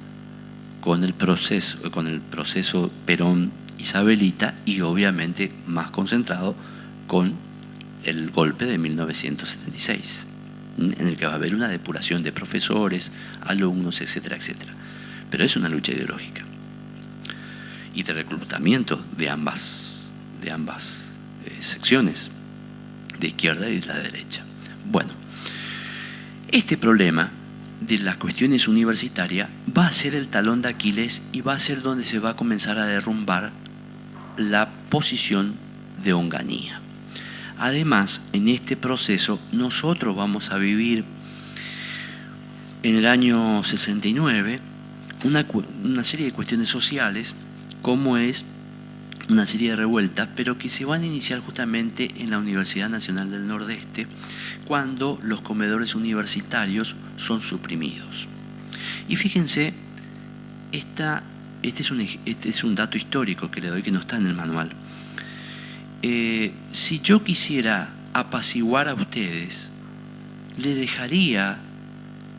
con el proceso Perón-Isabelita, y obviamente más concentrado con el golpe de 1976, en el que va a haber una depuración de profesores, alumnos, etcétera, etcétera. Pero es una lucha ideológica y de reclutamiento de ambas secciones, de izquierda y de la derecha. Bueno, este problema de las cuestiones universitarias va a ser el talón de Aquiles y va a ser donde se va a comenzar a derrumbar la posición de Onganía. Además, en este proceso nosotros vamos a vivir en el año 69 una serie de cuestiones sociales, como es una serie de revueltas, pero que se van a iniciar justamente en la Universidad Nacional del Nordeste, cuando los comedores universitarios son suprimidos. Y fíjense, este es un dato histórico que le doy, que no está en el manual. Si yo quisiera apaciguar a ustedes, le dejaría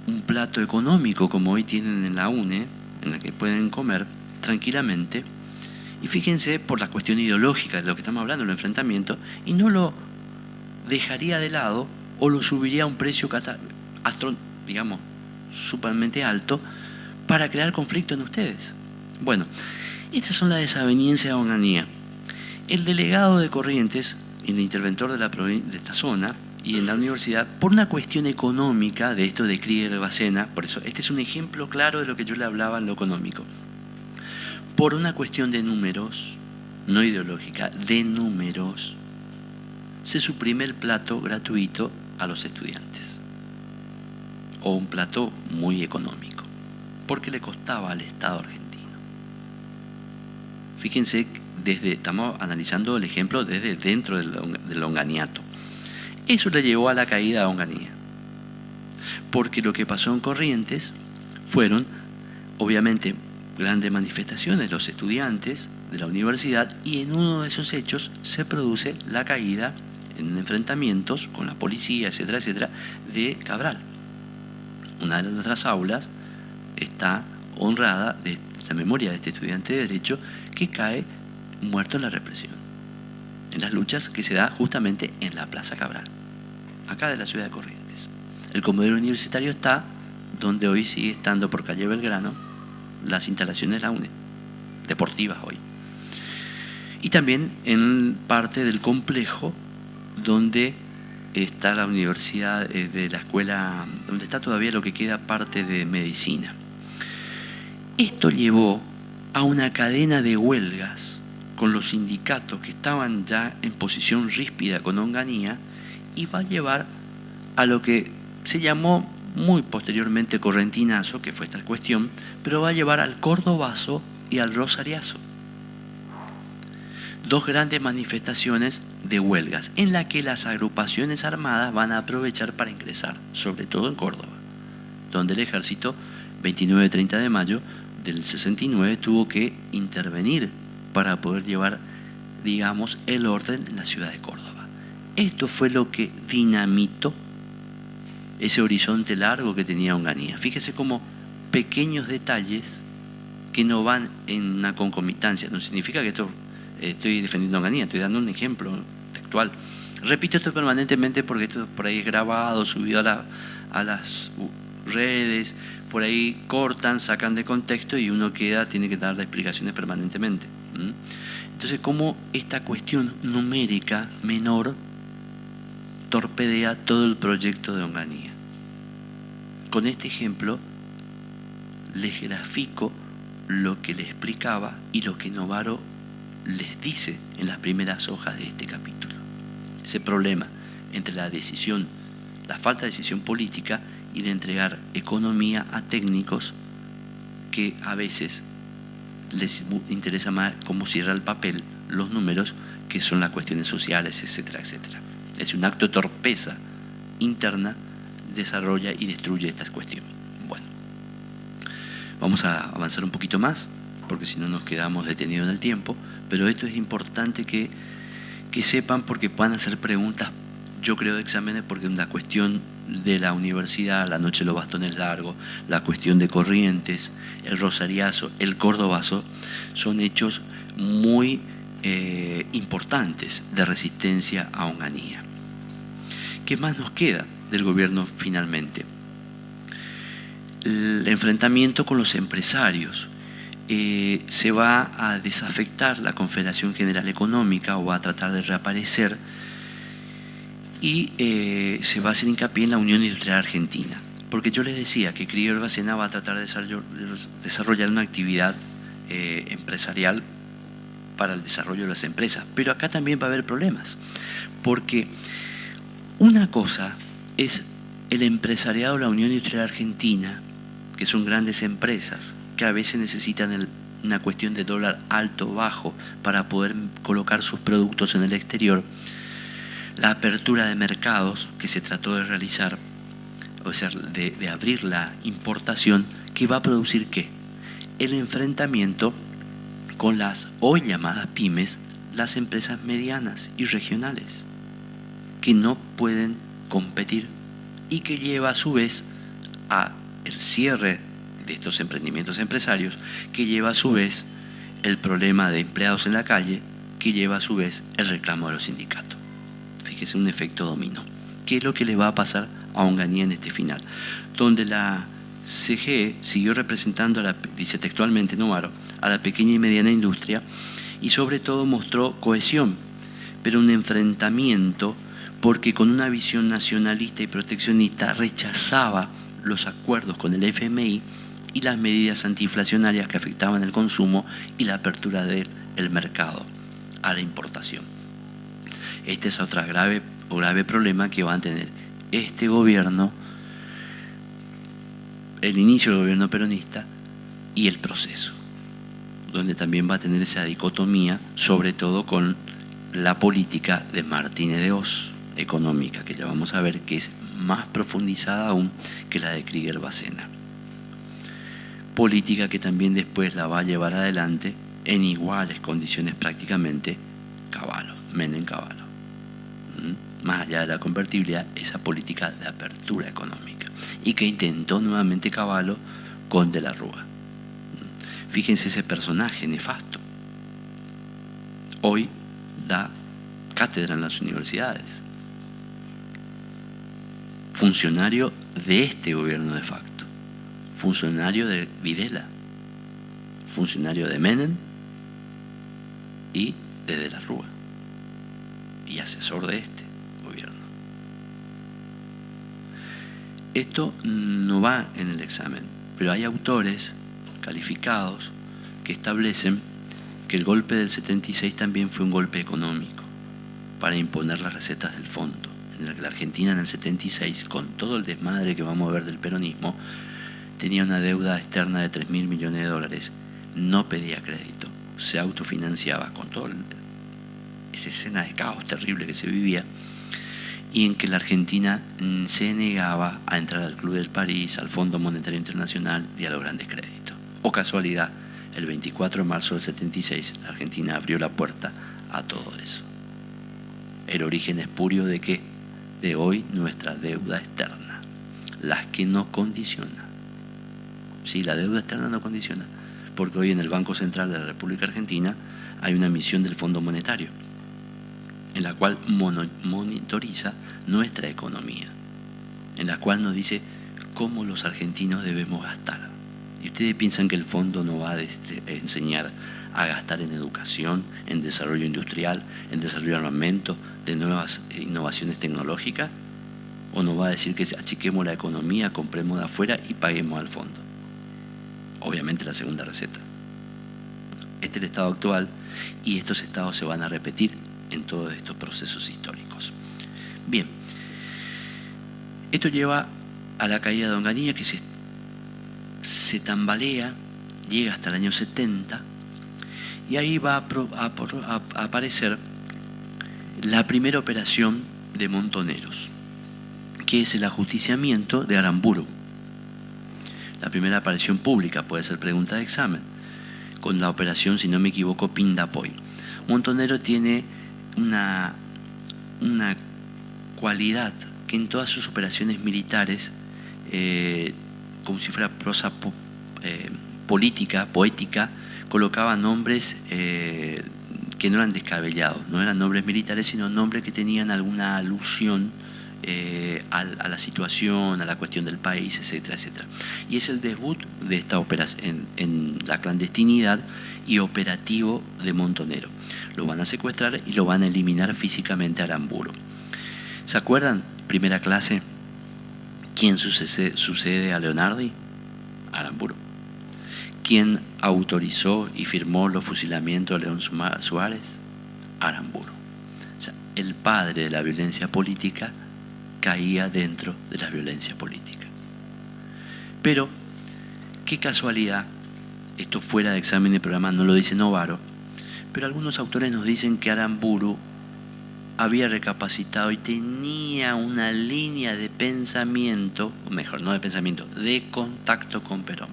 un plato económico como hoy tienen en la UNE, en el que pueden comer tranquilamente, y fíjense por la cuestión ideológica de lo que estamos hablando, el enfrentamiento, y no dejaría de lado o lo subiría a un precio digamos, supermente alto para crear conflicto en ustedes. Bueno, estas son las desavenencias de Onganía. El delegado de Corrientes, el interventor de esta zona y en la universidad, por una cuestión económica de esto de Krieger y Bacena, por eso este es un ejemplo claro de lo que yo le hablaba en lo económico, por una cuestión de números, no ideológica, de números, se suprime el plato gratuito a los estudiantes. o un plato muy económico, porque le costaba al Estado argentino. Fíjense, estamos analizando el ejemplo desde dentro del Onganiato. Eso le llevó a la caída a Onganía, porque lo que pasó en Corrientes fueron, obviamente, grandes manifestaciones de los estudiantes de la universidad, y en uno de esos hechos se produce la caída en enfrentamientos con la policía, etcétera, etcétera, de Cabral. Una de nuestras aulas está honrada de la memoria de este estudiante de Derecho que cae muerto en la represión, en las luchas que se da justamente en la Plaza Cabral, acá de la ciudad de Corrientes. El comedor universitario está donde hoy sigue estando por calle Belgrano las instalaciones de la UNE, deportivas hoy. Y también en parte del complejo donde está la universidad de la escuela, donde está todavía lo que queda parte de medicina. Esto llevó a una cadena de huelgas con los sindicatos que estaban ya en posición ríspida con Onganía, y va a llevar a lo que se llamó muy posteriormente correntinazo, que fue esta cuestión, pero va a llevar al cordobazo y al rosariazo. Dos grandes manifestaciones de huelgas en las que las agrupaciones armadas van a aprovechar para ingresar, sobre todo en Córdoba, donde el ejército, 29-30 de mayo del 69, tuvo que intervenir para poder llevar, digamos, el orden en la ciudad de Córdoba. Esto fue lo que dinamitó ese horizonte largo que tenía Onganía. Fíjese cómo pequeños detalles que no van en una concomitancia. No significa que estoy defendiendo a Onganía, estoy dando un ejemplo textual. Repito esto permanentemente porque esto por ahí es grabado, subido a las redes, por ahí cortan, sacan de contexto y uno tiene que dar explicaciones permanentemente. Entonces, cómo esta cuestión numérica menor torpedea todo el proyecto de Onganía. Con este ejemplo les grafico lo que les explicaba y lo que Novaro les dice en las primeras hojas de este capítulo. Ese problema entre la decisión, la falta de decisión política y de entregar economía a técnicos que a veces les interesa más cómo cierra el papel, los números, que son las cuestiones sociales, etcétera, etcétera. Es un acto de torpeza interna, desarrolla y destruye estas cuestiones. Bueno, vamos a avanzar un poquito más, porque si no nos quedamos detenidos en el tiempo, pero esto es importante que sepan, porque puedan hacer preguntas, yo creo, de exámenes, porque la cuestión de la universidad, la noche de los bastones largos, la cuestión de Corrientes, el rosariazo, el cordobazo, son hechos muy importantes de resistencia a Onganía. ¿Qué más nos queda del gobierno finalmente? El enfrentamiento con los empresarios. Se va a desafectar la Confederación General Económica, o va a tratar de reaparecer, y se va a hacer hincapié en la Unión Industrial Argentina, porque yo les decía que Cría Urbacena va a tratar de desarrollar una actividad empresarial para el desarrollo de las empresas, pero acá también va a haber problemas, porque una cosa es el empresariado de la Unión Industrial Argentina, que son grandes empresas que a veces necesitan una cuestión de dólar alto o bajo para poder colocar sus productos en el exterior. La apertura de mercados que se trató de realizar, o sea, de abrir la importación, que va a producir ¿qué? El enfrentamiento con las hoy llamadas pymes, las empresas medianas y regionales, que no pueden competir, y que lleva a su vez a el cierre de estos emprendimientos empresarios, que lleva a su vez el problema de empleados en la calle, que lleva a su vez el reclamo de los sindicatos. Fíjese, un efecto dominó. ¿Qué es lo que le va a pasar a Onganía en este final? Donde la CGE siguió representando, dice textualmente Novaro, a la pequeña y mediana industria, y sobre todo mostró cohesión, pero un enfrentamiento, porque con una visión nacionalista y proteccionista rechazaba los acuerdos con el FMI y las medidas antiinflacionarias que afectaban el consumo y la apertura del mercado a la importación. Este es otro grave problema que va a tener este gobierno el inicio del gobierno peronista y el proceso, donde también va a tener esa dicotomía, sobre todo con la política de Martínez de Hoz, económica, que ya vamos a ver que es más profundizada aún que la de Krieger Bacena. Política que también después la va a llevar adelante en iguales condiciones prácticamente Cavallo, Menem Cavallo. Más allá de la convertibilidad, esa política de apertura económica, y que intentó nuevamente Cavallo con De la Rúa. Fíjense ese personaje nefasto. Hoy da cátedra en las universidades. Funcionario de este gobierno de facto. Funcionario de Videla. Funcionario de Menem y de la Rúa. Y asesor de este gobierno. Esto no va en el examen, pero hay autores calificados que establecen que el golpe del 76 también fue un golpe económico para imponer las recetas del fondo, en el que la Argentina en el 76, con todo el desmadre que vamos a ver del peronismo, tenía una deuda externa de 3.000 millones de dólares, no pedía crédito, se autofinanciaba con toda esa escena de caos terrible que se vivía, y en que la Argentina se negaba a entrar al Club del París, al Fondo Monetario Internacional y a los grandes créditos. O casualidad, el 24 de marzo del 76, la Argentina abrió la puerta a todo eso. El origen espurio de qué? De hoy nuestra deuda externa, las que no condiciona. Sí, la deuda externa no condiciona, porque hoy en el Banco Central de la República Argentina hay una misión del Fondo Monetario, en la cual monitoriza nuestra economía, en la cual nos dice cómo los argentinos debemos gastar. ¿Y ustedes piensan que el fondo no va a enseñar a gastar en educación, en desarrollo industrial, en desarrollo de armamento, de nuevas innovaciones tecnológicas? ¿O no va a decir que achiquemos la economía, compremos de afuera y paguemos al fondo? Obviamente la segunda receta. Este es el estado actual, y estos estados se van a repetir en todos estos procesos históricos. Bien, esto lleva a la caída de Onganía, que se tambalea, llega hasta el año 70, y ahí va a aparecer la primera operación de Montoneros, que es el ajusticiamiento de Aramburu. La primera aparición pública, puede ser pregunta de examen, con la operación, si no me equivoco, Pindapoy. Montonero tiene una cualidad que en todas sus operaciones militares, como si fuera prosa política, poética, colocaba nombres que no eran descabellados, no eran nombres militares, sino nombres que tenían alguna alusión a la situación, a la cuestión del país, etcétera, etcétera. Y es el debut de esta operación en la clandestinidad y operativo de Montonero. Lo van a secuestrar y lo van a eliminar físicamente a Aramburu. ¿Se acuerdan? Primera clase. ¿Quién sucede a Leonardi? Aramburu. ¿Quién autorizó y firmó los fusilamientos de León Suárez? Aramburu. O sea, el padre de la violencia política caía dentro de la violencia política. Pero, qué casualidad, esto fuera de examen de programa no lo dice Novaro, pero algunos autores nos dicen que Aramburu había recapacitado y tenía una línea de pensamiento, o mejor, no de pensamiento, de contacto con Perón,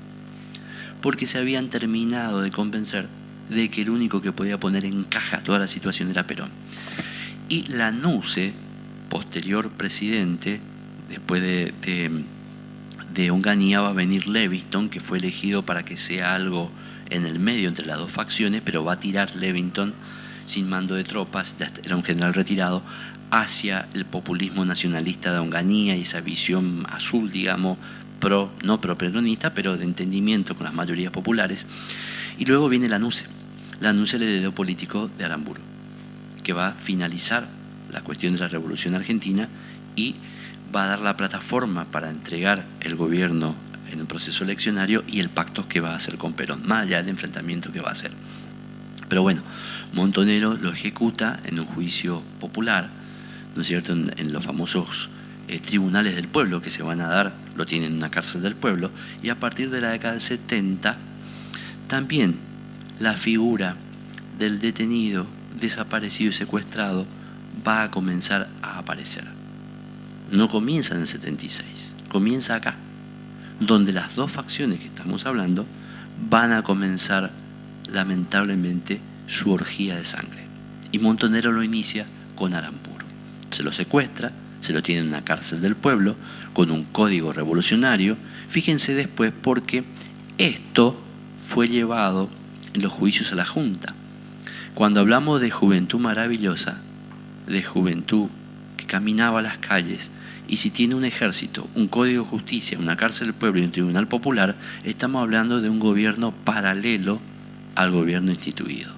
porque se habían terminado de convencer de que el único que podía poner en caja toda la situación era Perón. Y Lanusse, posterior presidente, después de Onganía, va a venir Levington, que fue elegido para que sea algo en el medio entre las dos facciones, pero va a tirar Levington sin mando de tropas, era un general retirado, hacia el populismo nacionalista de Onganía y esa visión azul, digamos, no pro-peronista, pero de entendimiento con las mayorías populares. Y luego viene Lanusse. Lanusse, el heredero político de Aramburu, que va a finalizar la cuestión de la Revolución Argentina y va a dar la plataforma para entregar el gobierno en un proceso eleccionario y el pacto que va a hacer con Perón, más allá del enfrentamiento que va a hacer. Pero bueno, Montonero lo ejecuta en un juicio popular, ¿no es cierto?, en los famosos tribunales del pueblo que se van a dar, lo tienen en una cárcel del pueblo, y a partir de la década del 70 también la figura del detenido, desaparecido y secuestrado va a comenzar a aparecer. No comienza en el 76, comienza acá, donde las dos facciones que estamos hablando van a comenzar lamentablemente su orgía de sangre. Y Montonero lo inicia con Aramburu. Se lo secuestra, se lo tiene en una cárcel del pueblo con un código revolucionario. Fíjense después porque esto fue llevado en los juicios a la Junta. Cuando hablamos de juventud maravillosa, de juventud que caminaba a las calles, y si tiene un ejército, un código de justicia, una cárcel del pueblo y un tribunal popular, estamos hablando de un gobierno paralelo al gobierno instituido.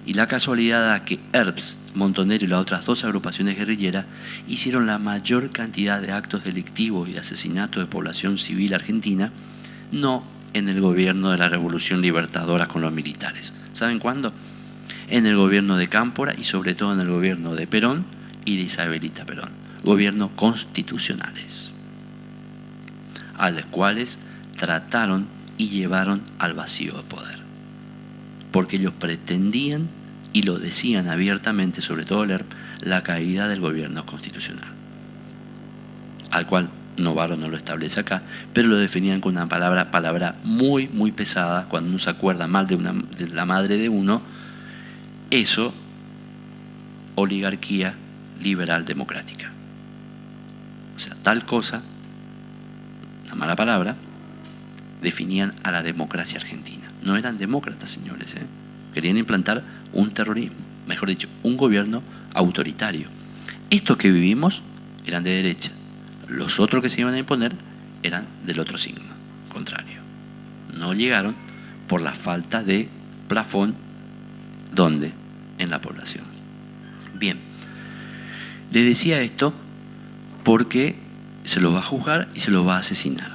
Y la casualidad da que Herbst, Montonero y las otras dos agrupaciones guerrilleras hicieron la mayor cantidad de actos delictivos y de asesinatos de población civil argentina, no en el gobierno de la Revolución Libertadora con los militares. ¿Saben cuándo? En el gobierno de Cámpora y sobre todo en el gobierno de Perón y de Isabelita Perón, gobiernos constitucionales, a los cuales trataron y llevaron al vacío de poder. Porque ellos pretendían, y lo decían abiertamente, sobre todo el ERP, la caída del gobierno constitucional, al cual Novaro no lo establece acá, pero lo definían con una palabra muy, muy pesada. Cuando uno se acuerda mal de la madre de uno, eso, oligarquía liberal democrática. O sea, tal cosa, una mala palabra, definían a la democracia argentina. No eran demócratas, señores, ¿eh? Querían implantar un terrorismo, mejor dicho, un gobierno autoritario. Estos que vivimos eran de derecha. Los otros que se iban a imponer eran del otro signo, contrario. No llegaron por la falta de plafón, ¿dónde? En la población. Bien, le decía esto porque se los va a juzgar y se los va a asesinar.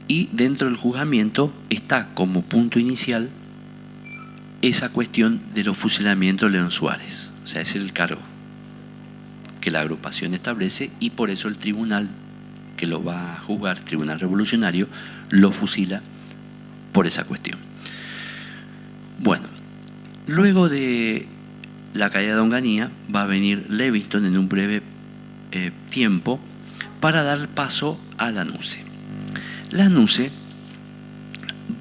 Y dentro del juzgamiento está como punto inicial esa cuestión de los fusilamientos de León Suárez. O sea, es el cargo que la agrupación establece y por eso el tribunal que lo va a juzgar, Tribunal Revolucionario, lo fusila por esa cuestión. Bueno, luego de la caída de Onganía va a venir Levingston en un breve tiempo para dar paso a Lanusse. Lanusse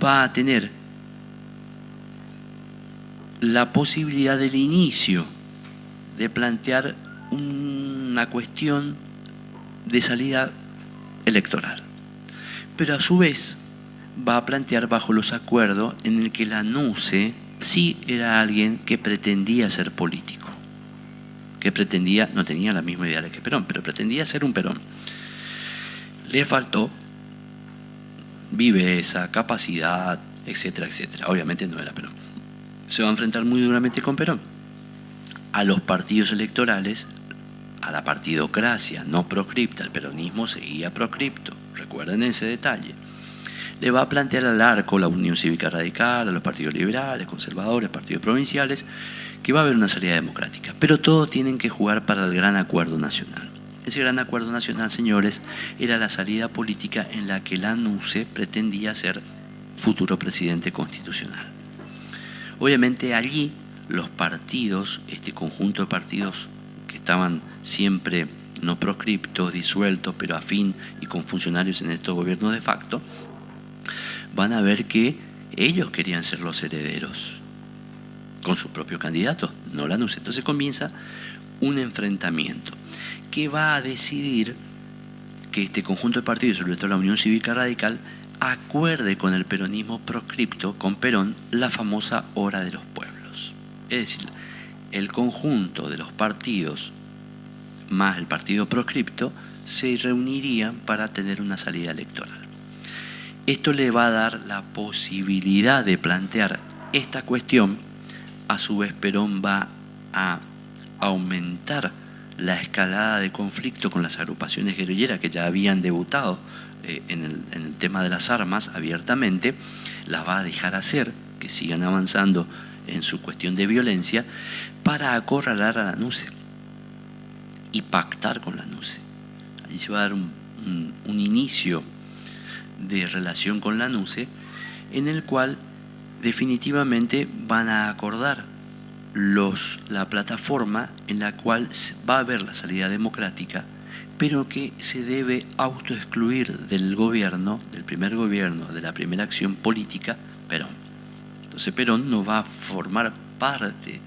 va a tener la posibilidad del inicio de plantear una cuestión de salida electoral, pero a su vez va a plantear bajo los acuerdos en el que Lanusse sí era alguien que pretendía ser político, que pretendía, no tenía la misma idea que Perón, pero pretendía ser un Perón. Le faltó viveza, capacidad, etcétera, etcétera. Obviamente no era Perón. Se va a enfrentar muy duramente con Perón. A los partidos electorales, a la partidocracia no proscripta, el peronismo seguía proscripto, recuerden ese detalle. Le va a plantear al arco la Unión Cívica Radical, a los partidos liberales, conservadores, partidos provinciales, que va a haber una salida democrática. Pero todos tienen que jugar para el gran acuerdo nacional. Ese gran acuerdo nacional, señores, era la salida política en la que Lanusse pretendía ser futuro presidente constitucional. Obviamente allí los partidos, este conjunto de partidos que estaban siempre no proscriptos, disueltos, pero afín y con funcionarios en estos gobiernos de facto, van a ver que ellos querían ser los herederos con sus propios candidatos, no Lanusse. Entonces comienza un enfrentamiento que va a decidir que este conjunto de partidos, sobre todo la Unión Cívica Radical, acuerde con el peronismo proscripto, con Perón, la famosa hora de los pueblos. Es decir, el conjunto de los partidos más el partido proscripto se reunirían para tener una salida electoral. Esto le va a dar la posibilidad de plantear esta cuestión. A su vez, Perón va a aumentar la escalada de conflicto con las agrupaciones guerrilleras que ya habían debutado en el tema de las armas abiertamente. Las va a dejar hacer, que sigan avanzando en su cuestión de violencia, para acorralar a Lanusse. y pactar con la NUCE. Allí se va a dar un inicio de relación con la NUCE en el cual definitivamente van a acordar la plataforma en la cual va a haber la salida democrática, pero que se debe autoexcluir del gobierno, del primer gobierno, de la primera acción política, Perón. Entonces Perón no va a formar parte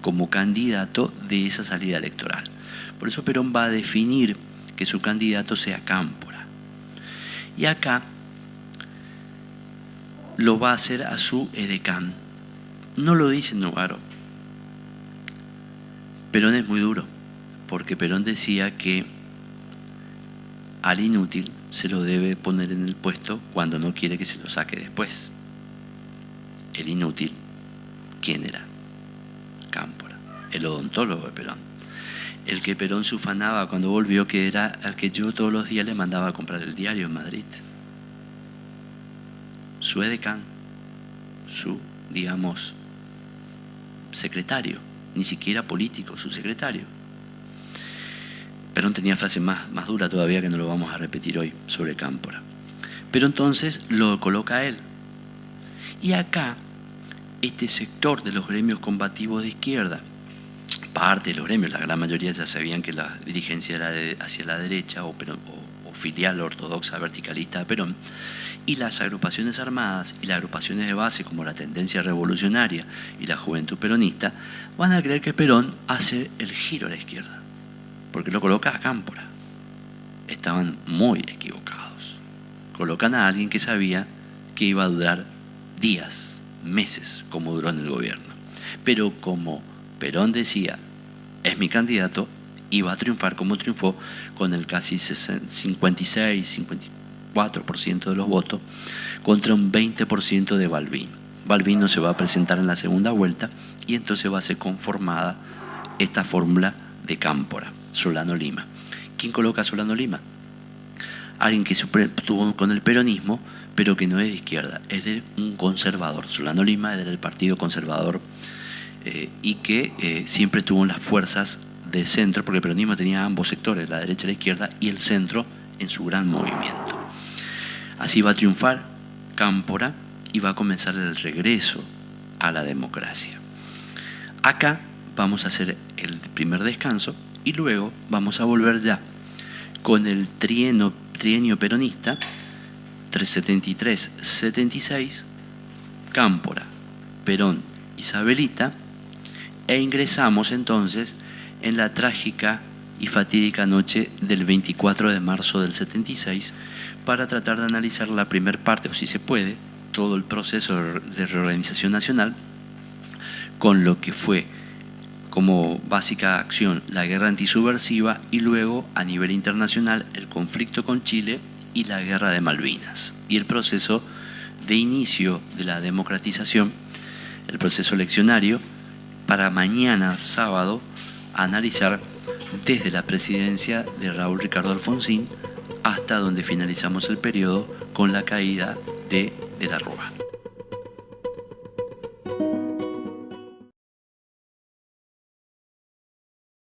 como candidato de esa salida electoral. Por eso Perón va a definir que su candidato sea Cámpora. Y acá lo va a hacer a su edecán. No lo dice Novaro. Perón es muy duro, porque Perón decía que al inútil se lo debe poner en el puesto cuando no quiere que se lo saque después. El inútil, ¿quién era? Cámpora, el odontólogo de Perón. El que Perón se ufanaba cuando volvió, que era al que yo todos los días le mandaba a comprar el diario en Madrid. Su edecán, su, digamos, secretario, ni siquiera político, su secretario. Perón tenía frases más duras todavía que no lo vamos a repetir hoy sobre Cámpora. Pero entonces lo coloca a él. Y acá, este sector de los gremios combativos de izquierda, parte de los gremios, la gran mayoría ya sabían que la dirigencia era hacia la derecha o filial ortodoxa verticalista de Perón, y las agrupaciones armadas y las agrupaciones de base como la Tendencia Revolucionaria y la Juventud Peronista van a creer que Perón hace el giro a la izquierda, porque lo coloca a Cámpora. Estaban muy equivocados. Colocan a alguien que sabía que iba a durar días, meses, como duró en el gobierno. Pero como Perón decía, es mi candidato, iba a triunfar como triunfó, con el casi 56-54% de los votos, contra un 20% de Balbín. Balbín no se va a presentar en la segunda vuelta y entonces va a ser conformada esta fórmula de Cámpora, Solano Lima. ¿Quién coloca a Solano Lima? Alguien que estuvo con el peronismo, pero que no es de izquierda, es de un conservador. Solano Lima era del Partido Conservador y que siempre tuvo las fuerzas de centro, porque el peronismo tenía ambos sectores, la derecha y la izquierda, y el centro en su gran movimiento. Así va a triunfar Cámpora y va a comenzar el regreso a la democracia. Acá vamos a hacer el primer descanso y luego vamos a volver ya con el trienio peronista 73-76, Cámpora, Perón, Isabelita, e ingresamos entonces en la trágica y fatídica noche del 24 de marzo del 76 para tratar de analizar la primera parte, o si se puede, todo el proceso de reorganización nacional, con lo que fue como básica acción la guerra antisubversiva y luego a nivel internacional el conflicto con Chile y la guerra de Malvinas y el proceso de inicio de la democratización, el proceso eleccionario, para mañana sábado analizar desde la presidencia de Raúl Ricardo Alfonsín hasta donde finalizamos el periodo con la caída de la Rúa.